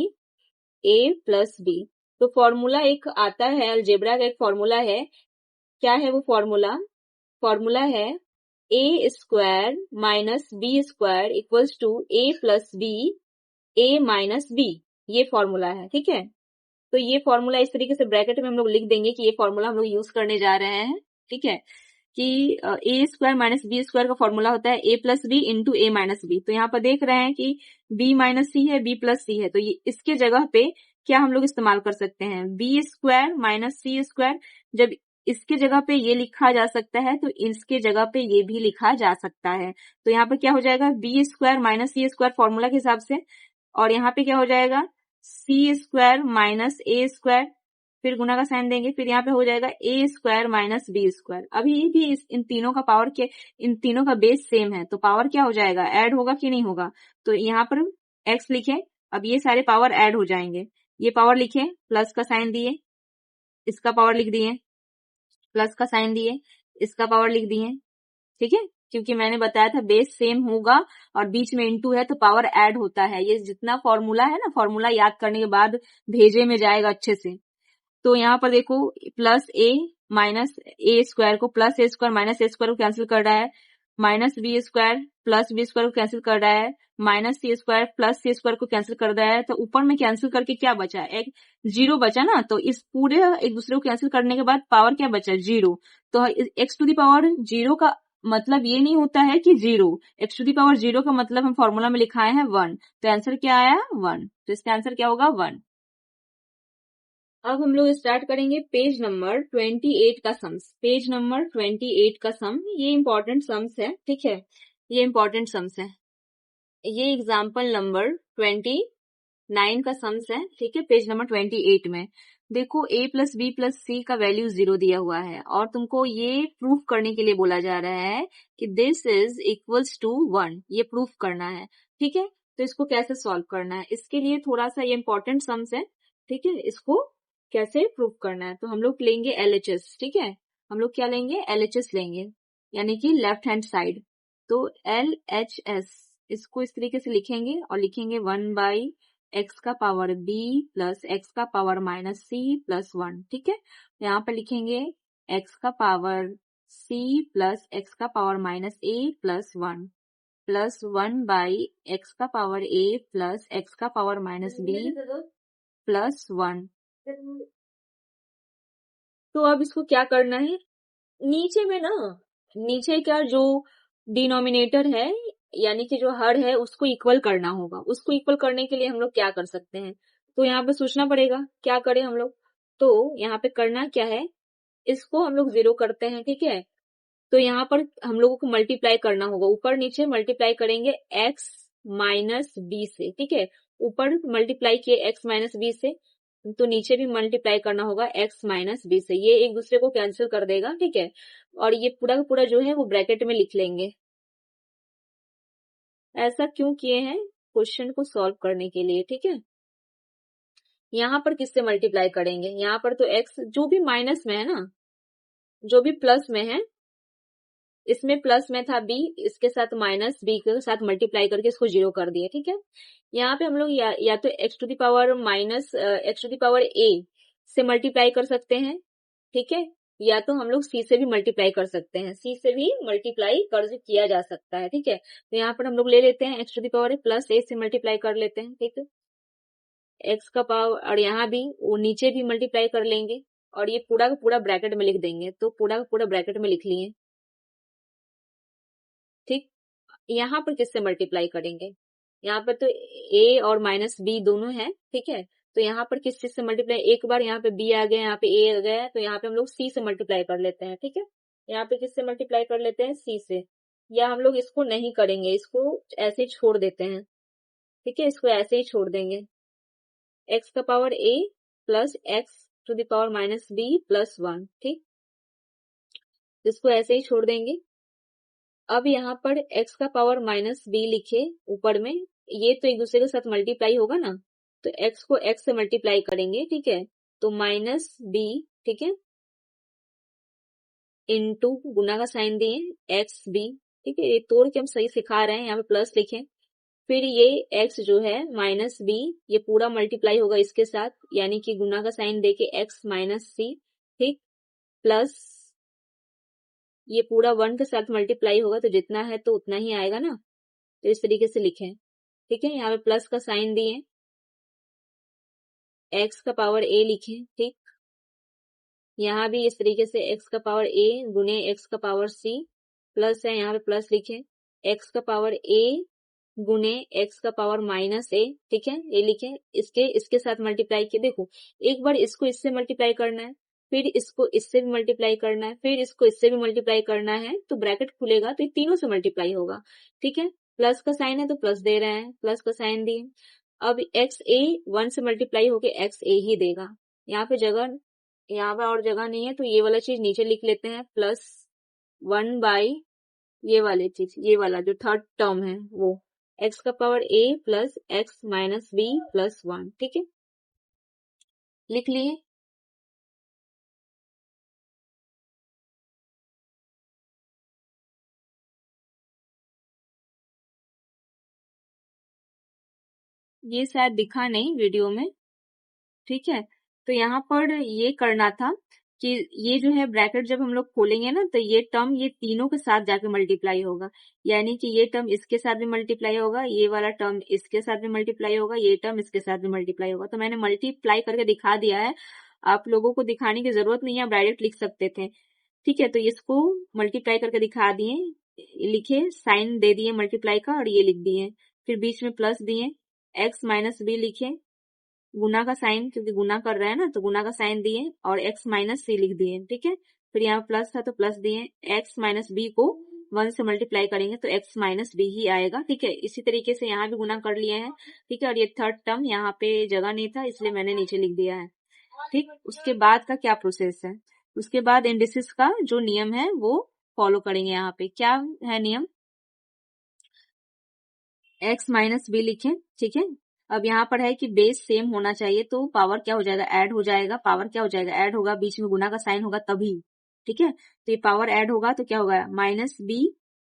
a plus b। तो फॉर्मूला एक आता है, अलजेब्रा का एक फॉर्मूला है, क्या है वो फॉर्मूला, फॉर्मूला है A square minus B square equals to A plus B, A minus B, ये फॉर्मूला है, ठीक है। तो ये फॉर्मूला इस तरीके से ब्रैकेट में हम लोग लिख देंगे कि ये फॉर्मूला हम लोग यूज करने जा रहे हैं, ठीक है, कि ए स्क्वायर माइनस बी स्क्वायर का फॉर्मूला होता है ए प्लस बी इंटू ए माइनस बी। तो यहाँ पर देख रहे हैं कि बी माइनस सी है, बी प्लस सी है, तो ये इसके जगह पे क्या हम लोग इस्तेमाल कर सकते हैं, B square minus C square, जब इसके जगह पे ये लिखा जा सकता है तो इसके जगह पे ये भी लिखा जा सकता है। तो यहाँ पे क्या हो जाएगा, B square minus C square formula के हिसाब से, और यहाँ पे क्या हो जाएगा, सी स्क्वायर माइनस ए स्क्वायर, फिर गुना का साइन देंगे, फिर यहाँ पे हो जाएगा ए स्क्वायर माइनस बी स्क्वायर। अभी भी इन तीनों का पावर के, इन तीनों का बेस सेम है, तो पावर क्या हो जाएगा, ऐड होगा कि नहीं होगा। तो यहाँ पर एक्स लिखे, अब ये सारे पावर ऐड हो जाएंगे, ये पावर लिखे, प्लस का साइन दिए, इसका पावर लिख दिए, प्लस का साइन दिए, इसका पावर लिख दिए, ठीक है, क्योंकि मैंने बताया था बेस सेम होगा और बीच में इनटू है तो पावर ऐड होता है। ये जितना फॉर्मूला है ना, फॉर्मूला याद करने के बाद भेजे में जाएगा अच्छे से। तो यहाँ पर देखो plus A minus A square को plus A square minus A square को कैंसिल कर रहा है, minus B square plus B square को कैंसिल कर रहा है, minus C square plus C square को कैंसिल कर रहा है, तो ऊपर में कैंसिल करके क्या बचा, एक जीरो बचा ना, तो इस पूरे एक दूसरे को कैंसिल करने के बाद पावर क्या बचा, जीरो। तो x to the power zero का मतलब ये नहीं होता है कि zero, x to the power zero का मतलब हम फॉर्मूला में लिखाए हैं 1, तो आंसर क्या आया 1, तो इसका आंसर क्या होगा 1। अब हम लोग स्टार्ट करेंगे पेज नंबर 28 का सम्स। पेज नंबर 28 का सम, ये इंपॉर्टेंट सम्स है, ठीक है, ये इंपॉर्टेंट सम्स है, ये एग्जाम्पल नंबर 29 का सम्स है, ठीक है, पेज नंबर 28 में। देखो a प्लस बी प्लस सी का वैल्यू 0 दिया हुआ है और तुमको ये प्रूफ करने के लिए बोला जा रहा है कि दिस इज इक्वल्स टू 1, ये प्रूफ करना है, ठीक है। तो इसको कैसे सॉल्व करना है, इसके लिए थोड़ा सा ये इंपॉर्टेंट सम्स है, ठीक है, इसको कैसे प्रूफ करना है। तो हम लोग लेंगे LHS, ठीक है, हम लोग क्या लेंगे, LHS लेंगे, यानी कि लेफ्ट हैंड साइड। तो LHS इसको इस तरीके से लिखेंगे और लिखेंगे 1 x का पावर b प्लस x का पावर माइनस c प्लस 1, ठीक है। यहाँ पे लिखेंगे x का पावर c प्लस x का power minus a plus 1 plus 1 x का पावर a प्लस x का पावर माइनस b प्लस 1। तो अब इसको क्या करना है, नीचे में ना, नीचे का जो डिनोमिनेटर है यानी कि जो हर है उसको इक्वल करना होगा। उसको इक्वल करने के लिए हम लोग क्या कर सकते हैं, तो यहाँ पे सोचना पड़ेगा क्या करें हम लोग। तो यहाँ पे करना क्या है, इसको हम लोग 0 करते हैं, ठीक है। तो यहाँ पर हम लोगों को मल्टीप्लाई करना होगा, ऊपर नीचे मल्टीप्लाई करेंगे x माइनस बी से, ठीक है, ऊपर मल्टीप्लाई किए x माइनस बी से, तो नीचे भी मल्टीप्लाई करना होगा x माइनस बी से, ये एक दूसरे को कैंसिल कर देगा, ठीक है। और ये पूरा का पूरा जो है वो ब्रैकेट में लिख लेंगे। ऐसा क्यों किए हैं? क्वेश्चन को सॉल्व करने के लिए, ठीक है। यहाँ पर किससे मल्टीप्लाई करेंगे? यहाँ पर तो x जो भी माइनस में है ना, जो भी प्लस में है, इसमें प्लस में था b, इसके साथ माइनस b के साथ मल्टीप्लाई करके इसको 0 कर दिए, ठीक है। यहाँ पे हम लोग या तो x to the power minus x to the power a से मल्टीप्लाई कर सकते हैं, ठीक है, या तो हम लोग c से भी मल्टीप्लाई कर सकते हैं, c से भी मल्टीप्लाई कर किया जा सकता है, ठीक है। तो यहाँ पर हम लोग ले लेते हैं x to the power plus a से मल्टीप्लाई कर लेते हैं, ठीक है, x का पावर, और यहाँ भी वो नीचे भी मल्टीप्लाई कर लेंगे और ये पूरा का पूरा ब्रैकेट में लिख देंगे, तो पूरा का पूरा ब्रैकेट में लिख लिए, ठीक। यहाँ पर किससे मल्टीप्लाई करेंगे? यहाँ पर तो a और माइनस b दोनों है, ठीक है। तो यहाँ पर किस चीज से मल्टीप्लाई, एक बार यहाँ पे b आ गया, यहाँ पे a आ गया, तो यहाँ पे हम लोग c से मल्टीप्लाई कर लेते हैं, ठीक है। यहाँ पे किससे मल्टीप्लाई कर लेते हैं? c से। या हम लोग इसको नहीं करेंगे, इसको ऐसे ही छोड़ देते हैं, ठीक है, इसको ऐसे ही छोड़ देंगे। x का power a plus x to the power minus b plus 1, ठीक, इसको ऐसे ही छोड़ देंगे। अब यहाँ पर x का पावर माइनस b लिखे ऊपर में, ये तो एक दूसरे के साथ मल्टीप्लाई होगा ना, तो x को x से मल्टीप्लाई करेंगे, ठीक है, तो माइनस b, ठीक है, इनटू गुना का साइन दिए एक्स बी, ठीक है, ये तोड़ के हम सही सिखा रहे हैं, यहाँ पे प्लस लिखे, फिर ये x जो है माइनस b, ये पूरा मल्टीप्लाई होगा इसके साथ, यानी कि गुना का साइन देके x माइनस सी, ठीक, प्लस ये पूरा 1 के साथ मल्टीप्लाई होगा, तो जितना है तो उतना ही आएगा ना, तो इस तरीके से लिखें, ठीक है। यहाँ पे प्लस का साइन दिए, x का पावर a लिखें, ठीक, यहाँ भी इस तरीके से x का पावर a गुने x का पावर c, प्लस है, यहाँ पे प्लस लिखें, x का पावर a गुने x का पावर माइनस a, ठीक है, ये लिखें, इसके साथ मल्टीप्लाई किए, देखो एक बार इसको इससे मल्टीप्लाई करना है, फिर इसको इससे भी मल्टीप्लाई करना है, फिर इसको इससे भी मल्टीप्लाई करना है, तो ब्रैकेट खुलेगा तो ये तीनों से मल्टीप्लाई होगा, ठीक है। प्लस का साइन है तो प्लस दे रहे हैं, प्लस का साइन दिए। अब एक्स ए 1 से मल्टीप्लाई होके एक्स ए ही देगा, यहाँ पे जगह, यहाँ पे और जगह नहीं है, तो ये वाला चीज नीचे लिख लेते हैं, प्लस 1 बाई ये वाली चीज, ये वाला जो थर्ड टर्म है वो x का power a plus x minus B plus 1, ठीक है, लिख लिए। ये शायद दिखा नहीं वीडियो में, ठीक है। तो यहाँ पर ये करना था कि ये जो है ब्रैकेट जब हम लोग खोलेंगे ना, तो ये टर्म ये तीनों के साथ जाके मल्टीप्लाई होगा, यानी कि ये टर्म इसके साथ भी मल्टीप्लाई होगा, ये वाला टर्म इसके साथ भी मल्टीप्लाई होगा, ये टर्म इसके साथ भी मल्टीप्लाई होगा। तो मैंने मल्टीप्लाई करके दिखा दिया है, आप लोगों को दिखाने की जरूरत नहीं है, आप डायरेक्ट लिख सकते थे, ठीक है। तो इसको मल्टीप्लाई करके दिखा दिए, लिखे, साइन दे दिए मल्टीप्लाई का और ये लिख दिए, फिर बीच में प्लस दिए, एक्स माइनस बी लिखे, गुना का साइन, क्योंकि गुना कर रहे हैं ना, तो गुना का साइन दिए और x माइनस सी लिख दिए, ठीक है। फिर यहाँ प्लस था तो प्लस दिए, x माइनस बी को 1 से मल्टीप्लाई करेंगे तो x माइनस बी ही आएगा, ठीक है। इसी तरीके से यहाँ भी गुना कर लिए हैं, ठीक है। और ये थर्ड टर्म यहाँ पे जगह नहीं था, इसलिए मैंने नीचे लिख दिया है, ठीक। उसके बाद का क्या प्रोसेस है? उसके बाद इंडिसेस का जो नियम है वो फॉलो करेंगे। यहाँ पे क्या है नियम? x माइनस बी लिखें, ठीक है। अब यहाँ पर है कि बेस सेम होना चाहिए, तो पावर क्या हो जाएगा? ऐड हो जाएगा। पावर क्या हो जाएगा? ऐड होगा, बीच में गुना का साइन होगा तभी, ठीक है। तो ये पावर ऐड होगा तो क्या होगा? माइनस बी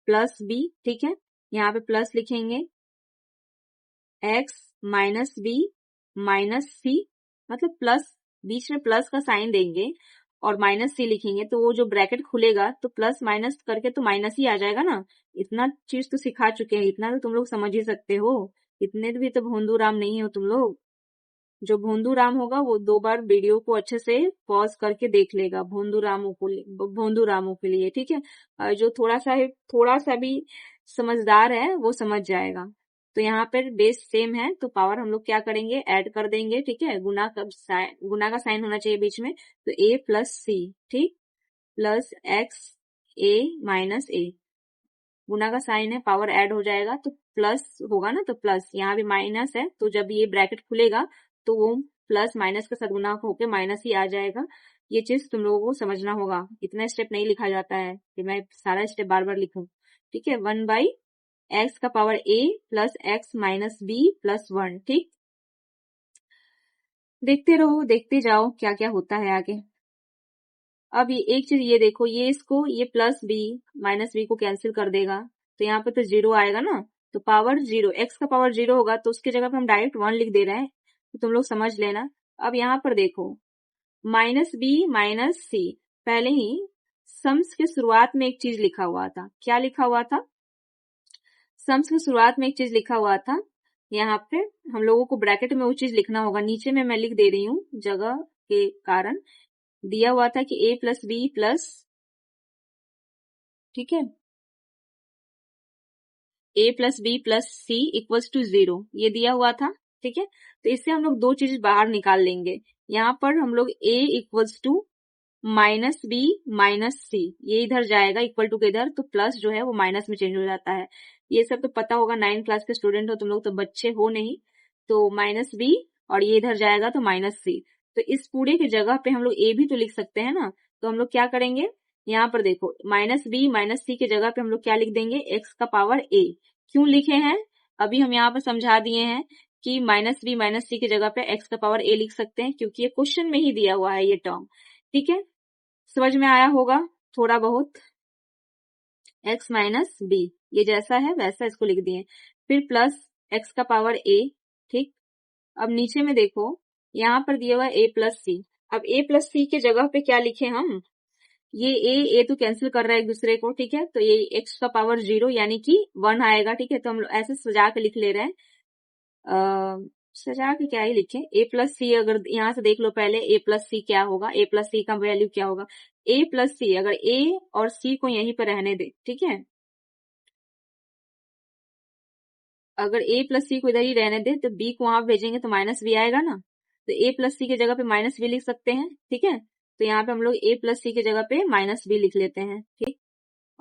प्लस बी, ठीक है। यहाँ पे प्लस लिखेंगे, एक्स माइनस बी माइनस सी, मतलब प्लस, बीच में प्लस का साइन देंगे और माइनस सी लिखेंगे, तो वो जो ब्रैकेट खुलेगा तो प्लस माइनस करके तो माइनस ही आ जाएगा ना। इतना चीज तो सिखा चुके हैं, इतना तो तुम लोग समझ ही सकते हो, इतने भी तो भोंदू राम नहीं हो तुम लोग। जो भोंदू राम होगा वो 2 बार वीडियो को अच्छे से पॉज करके देख लेगा, भोंदू रामों के लिए, ठीक है। और जो थोड़ा सा भी समझदार है वो समझ जाएगा। तो यहाँ पर बेस सेम है तो पावर हम लोग क्या करेंगे? ऐड कर देंगे, ठीक है। गुना का साइन होना चाहिए बीच में, तो a प्लस सी, ठीक, प्लस एक्स ए माइनस ए, गुना का साइन है, पावर ऐड हो जाएगा तो प्लस होगा ना, तो प्लस, यहाँ भी माइनस है, तो जब ये ब्रैकेट खुलेगा तो वो प्लस माइनस के साथ गुना होके माइनस ही आ जाएगा। ये चीज तुम लोगों को समझना होगा, इतना स्टेप नहीं लिखा जाता है कि मैं सारा स्टेप बार बार लिखूं। ठीक है, 1/x का power a plus x minus b plus 1। ठीक, देखते रहो, देखते जाओ क्या क्या होता है आगे। अब ये एक चीज ये देखो, ये इसको ये प्लस b माइनस b को कैंसिल कर देगा, तो यहाँ पे तो 0 आएगा ना, तो पावर 0, x का पावर 0 होगा तो उसकी जगह पे हम डायरेक्ट 1 लिख दे रहे हैं, तो तुम लोग समझ लेना। अब यहाँ पर देखो माइनस b माइनस c, पहले ही सम्स के शुरुआत में एक चीज लिखा हुआ था। क्या लिखा हुआ था? सम्स की शुरुआत में एक चीज लिखा हुआ था। यहाँ पे हम लोगों को ब्रैकेट में वो चीज लिखना होगा, नीचे में मैं लिख दे रही हूँ जगह के कारण। दिया हुआ था कि a प्लस बी प्लस, ठीक है, a plus B plus C equals to 0, ये दिया हुआ था। ठीक है, तो इससे हम लोग दो चीज बाहर निकाल लेंगे। यहाँ पर हम लोग a equals to minus B minus C, ये इधर जाएगा इक्वल टू के इधर, तो प्लस जो है वो माइनस में चेंज हो जाता है। ये सब तो पता होगा, 9 क्लास के स्टूडेंट हो तुम लोग, तो बच्चे हो नहीं, तो माइनस बी और ये इधर जाएगा तो माइनस सी। तो इस पूरे की जगह पे हम लोग ए भी तो लिख सकते हैं ना, तो हम लोग क्या करेंगे, यहाँ पर देखो माइनस बी माइनस सी की जगह पे हम लोग क्या लिख देंगे, एक्स का पावर ए। क्यों लिखे हैं अभी हम यहाँ पर समझा दिए हैं कि माइनस बी माइनस सी की जगह पे एक्स का पावर ए लिख सकते हैं, क्योंकि ये क्वेश्चन में ही दिया हुआ है ये टर्म। ठीक है, समझ में आया होगा थोड़ा बहुत। x माइनस बी, ये जैसा है वैसा इसको लिख दिए, फिर प्लस x का पावर a। ठीक, अब नीचे में देखो यहाँ पर दिया हुआ है a प्लस सी। अब a प्लस सी के जगह पे क्या लिखे हम, ये a तो कैंसिल कर रहा है एक दूसरे को। ठीक है, तो ये x का पावर 0 यानी कि 1 आएगा। ठीक है, तो हम ऐसे सजा के लिख ले रहे हैं, सजा के क्या ही लिखे, a प्लस सी। अगर यहाँ से देख लो पहले a प्लस सी क्या होगा, a प्लस सी का वैल्यू क्या होगा, a प्लस सी। अगर a और c को यहीं पर रहने दे, ठीक है, अगर a प्लस सी को इधर ही रहने दे तो b को वहां भेजेंगे तो माइनस b आएगा ना, तो a प्लस सी की जगह पे माइनस b लिख सकते हैं। ठीक है, तो यहाँ पे हम लोग a प्लस सी की जगह पे माइनस b लिख लेते हैं। ठीक,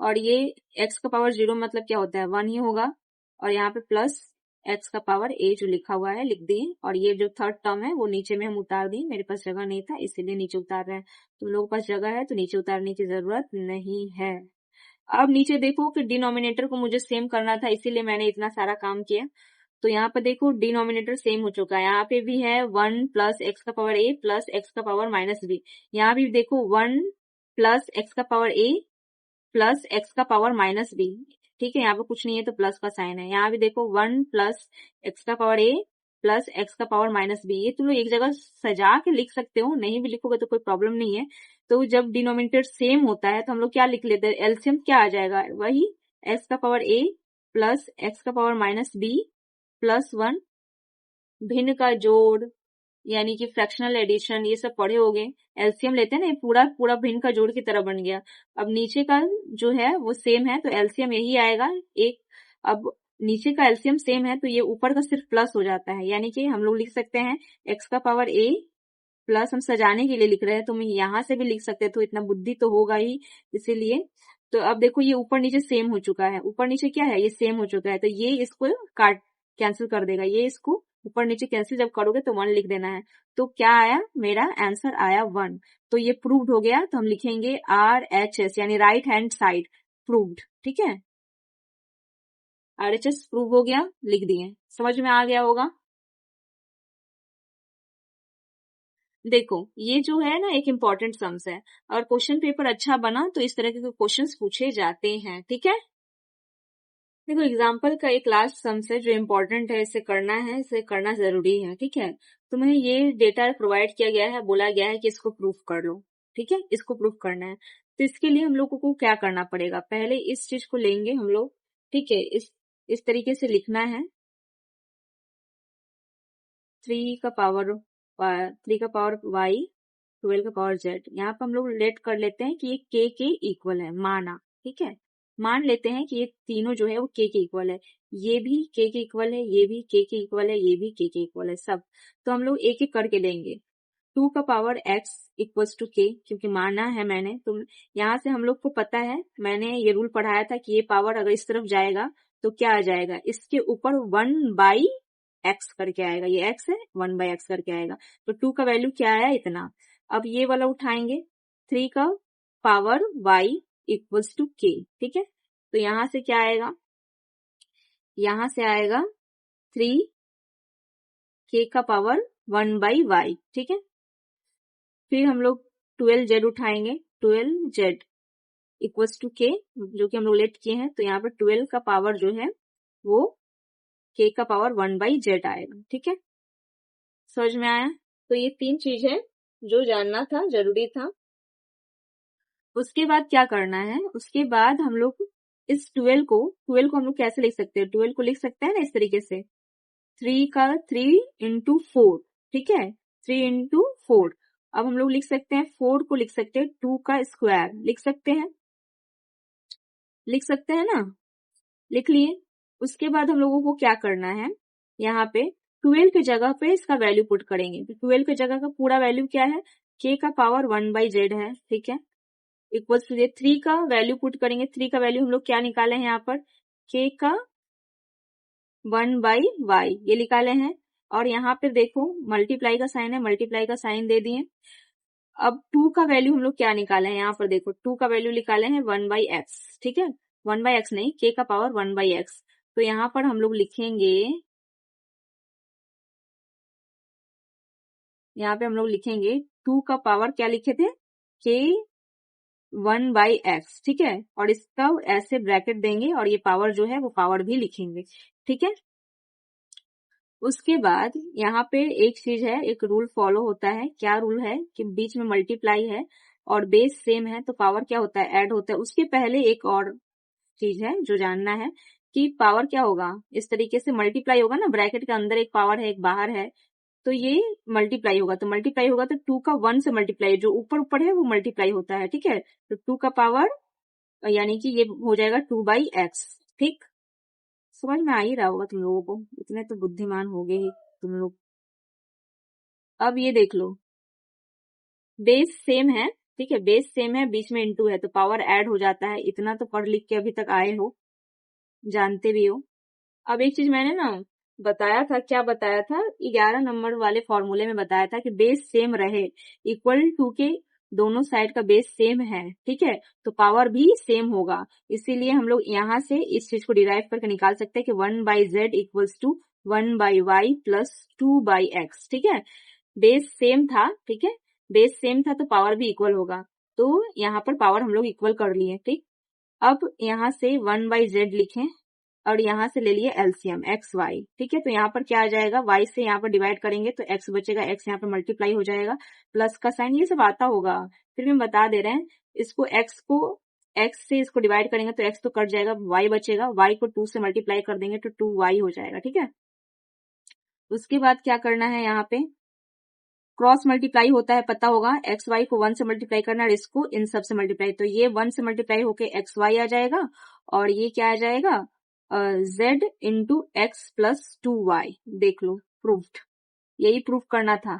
और ये x का पावर 0 मतलब क्या होता है, 1 ही होगा, और यहाँ पे प्लस x का पावर a जो लिखा हुआ है लिख दिए, और ये जो थर्ड टर्म है वो नीचे में हम उतार दिए, मेरे पास जगह नहीं था इसीलिए नीचे उतार रहे हैं, तुम लोगों के पास जगह है तो नीचे उतारने की जरूरत नहीं है। अब नीचे देखो कि डिनोमिनेटर को मुझे सेम करना था, इसीलिए मैंने इतना सारा काम किया। तो यहाँ पे देखो डिनोमिनेटर सेम हो चुका है, यहाँ पे भी है 1 प्लस एक्स का पावर a प्लस एक्स का पावर माइनस b। यहाँ भी देखो 1 प्लस एक्स का पावर a प्लस एक्स का पावर माइनस बी। ठीक है, यहाँ पे कुछ नहीं है तो प्लस का साइन है। यहाँ भी देखो 1 प्लस एक्स का पावर a प्लस एक्स का पावर माइनस बी। ये तुम लोग एक जगह सजा के लिख सकते हो, नहीं भी लिखोगे तो कोई प्रॉब्लम नहीं है। तो जब डिनोमिनेटर सेम होता है तो हम लोग क्या लिख लेते हैं, एलसीएम क्या आ जाएगा, वही एक्स का पावर a प्लस एक्स का पावर माइनस बी प्लस 1, भिन्न का जोड़ यानी कि फ्रैक्शनल एडिशन, ये सब पढ़े होगे। एलसीएम लेते हैं ना, ये पूरा पूरा भिन्न का जोड़ की तरह बन गया। अब नीचे का जो है वो सेम है तो एलसीएम यही आएगा एक। अब नीचे का एलसीएम सेम है तो ये ऊपर का सिर्फ प्लस हो जाता है, यानी कि हम लोग लिख सकते हैं एक्स का पावर a प्लस, हम सजाने के लिए लिख रहे हैं, तुम यहाँ से भी लिख सकते हो, तो इतना बुद्धि तो होगा ही इसीलिए। तो अब देखो ये ऊपर नीचे सेम हो चुका है, ऊपर नीचे क्या है, ये सेम हो चुका है, तो ये इसको काट कैंसिल कर देगा, ये इसको ऊपर नीचे कैंसिल जब करोगे तो 1 लिख देना है। तो क्या आया, मेरा आंसर आया 1। तो ये प्रूव्ड हो गया, तो हम लिखेंगे RHS यानी राइट हैंड साइड प्रूव्ड। ठीक है, RHS प्रूव हो गया, लिख दिए, समझ में आ गया होगा। देखो ये जो है ना एक इम्पोर्टेंट सम्स है, और क्वेश्चन पेपर अच्छा बना तो इस तरह के क्वेश्चंस पूछे जाते हैं। ठीक है, देखो एग्जाम्पल का एक लास्ट सम्स है जो इम्पोर्टेंट है, इसे करना है, इसे करना जरूरी है। ठीक है, तुम्हें ये डेटा प्रोवाइड किया गया है, बोला गया है कि इसको प्रूफ कर लो। ठीक है, इसको प्रूफ करना है, तो इसके लिए हम लोगों को क्या करना पड़ेगा, पहले इस चीज को लेंगे हम लोग। ठीक है, इस तरीके से लिखना है, 3 का पावर 3 का पावर y 12 का पावर z। यहाँ पर हम लोग लेट कर लेते हैं कि ये k के इक्वल है, माना। ठीक है, मान लेते हैं कि ये तीनों जो है वो k के इक्वल है, ये भी k के इक्वल है, ये भी k के इक्वल है, ये भी k के इक्वल है सब। तो हम लोग एक एक करके लेंगे। 2 का power x equals to k, क्योंकि माना है मैंने, तो यहाँ से हम लोग को पता है, मैंने ये रूल पढ़ाया था कि ये पावर अगर इस तरफ जाएगा तो क्या आ जाएगा, इसके ऊपर 1 बाई x करके आएगा, ये x है 1/x करके आएगा। तो 2 का वैल्यू क्या आया, इतना। अब ये वाला उठाएंगे, 3 का power y equals to k, ठीक है। तो यहां से क्या आएगा, यहां से आएगा 3k का पावर 1/y, ठीक है। फिर हम लोग 12z उठाएंगे, 12z इक्वल्स टू k, जो कि हम लोग लेट किए हैं। तो यहाँ पर 12 का पावर जो है वो k का पावर 1/z आएगा, ठीक है। समझ में आया। तो ये 3 चीज है जो जानना था, जरूरी था। उसके बाद क्या करना है, उसके बाद हम लोग इस 12 को हम लोग कैसे लिख सकते हैं, 12 को लिख सकते हैं ना इस तरीके से, 3 इंटू 4, ठीक है, 3 इंटू 4। अब हम लोग लिख सकते हैं 4 को लिख सकते हैं 2 का स्क्वायर, लिख सकते हैं ना, लिख लिए। उसके बाद हम लोगों को क्या करना है, यहाँ पे 12 के जगह पे इसका वैल्यू पुट करेंगे। तो 12 के जगह का पूरा वैल्यू क्या है, k का पावर 1/z है, ठीक है, इक्वल्स टू 3 का वैल्यू पुट करेंगे। 3 का वैल्यू हम लोग क्या निकाले हैं यहाँ पर, k का 1/y ये निकाले हैं। और यहाँ पे देखो मल्टीप्लाई का साइन है, मल्टीप्लाई का साइन दे दिए। अब 2 का वैल्यू हम लोग क्या निकाले हैं, यहाँ पर देखो 2 का वैल्यू निकाले हैं 1/x, ठीक है, 1/x नहीं, k का पावर 1/x। तो यहाँ पर हम लोग लिखेंगे, यहाँ पे हम लोग लिखेंगे 2 का पावर क्या लिखे थे, k 1/x, ठीक है, और इसका ऐसे ब्रैकेट देंगे और ये पावर जो है वो पावर भी लिखेंगे, ठीक है। उसके बाद यहाँ पे एक चीज है, एक रूल फॉलो होता है। क्या रूल है कि बीच में मल्टीप्लाई है और बेस सेम है तो पावर क्या होता है, ऐड होता है। उसके पहले एक और चीज है जो जानना है कि पावर क्या होगा, इस तरीके से मल्टीप्लाई होगा ना, ब्रैकेट के अंदर एक पावर है एक बाहर है, तो ये मल्टीप्लाई होगा। तो मल्टीप्लाई होगा तो 2 का 1 से मल्टीप्लाई, जो ऊपर ऊपर है वो मल्टीप्लाई होता है, ठीक है। तो 2 का पावर यानी कि ये हो जाएगा 2/x, ठीक। समझ में आ ही रहा होगा तुम लोगों को, इतने तो बुद्धिमान हो गए ही तुम लोग। अब ये देख लो, बेस सेम है, ठीक है, बेस सेम है, बीच में इंटू है तो पावर ऐड हो जाता है। इतना तो पढ़ लिख के अभी तक आए हो, जानते भी हो। अब एक चीज मैंने ना बताया था, क्या बताया था, 11 नंबर वाले फॉर्मूले में बताया था कि बेस सेम रहे, इक्वल टू के दोनों साइड का बेस सेम है, ठीक है, तो पावर भी सेम होगा। इसीलिए हम लोग यहाँ से इस चीज को डिराइव करके निकाल सकते हैं कि 1/z equals to 1/y plus 2/x, ठीक है। बेस सेम था, ठीक है, बेस सेम था तो पावर भी इक्वल होगा। तो यहाँ पर पावर हम लोग इक्वल कर लिए, ठीक। अब यहाँ से 1/z लिखें और यहाँ से ले लिए एलसीएम एक्स वाई, ठीक है। तो यहाँ पर क्या आ जाएगा, y से यहाँ पर डिवाइड करेंगे तो x बचेगा, x यहाँ पर मल्टीप्लाई हो जाएगा, प्लस का साइन, ये सब आता होगा, फिर भी हम बता दे रहे हैं। इसको x से इसको डिवाइड करेंगे तो x तो कट जाएगा, y बचेगा, y को 2 से मल्टीप्लाई कर देंगे तो 2y हो जाएगा, ठीक है। उसके बाद क्या करना है, यहाँ पे क्रॉस मल्टीप्लाई होता है, पता होगा, एक्स वाई को 1 से मल्टीप्लाई करना और इसको इन सब से मल्टीप्लाई, तो ये 1 से मल्टीप्लाई होके एक्स वाई आ जाएगा और ये क्या आ जाएगा, z into x plus 2y। देख लो, प्रूफ्ड, यही प्रूफ करना था,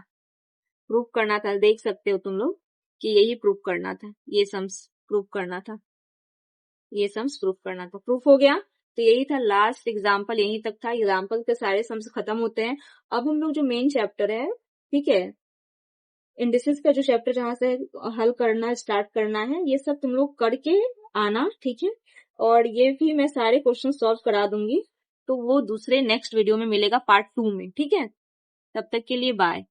देख सकते हो तुम लोग कि यही प्रूफ करना था, ये सम्स प्रूफ करना था, प्रूफ हो गया। तो यही था लास्ट एग्जाम्पल, यही तक था, एग्जाम्पल के सारे सम्स खत्म होते हैं। अब हम लोग जो मेन चैप्टर है, ठीक है, इंडिसेस का जो चैप्टर जहां से हल करना स्टार्ट करना है, ये सब तुम लोग करके आना, ठीक है। और ये भी मैं सारे क्वेश्चन सॉल्व करा दूंगी, तो वो दूसरे नेक्स्ट वीडियो में मिलेगा पार्ट 2 में, ठीक है। तब तक के लिए बाय।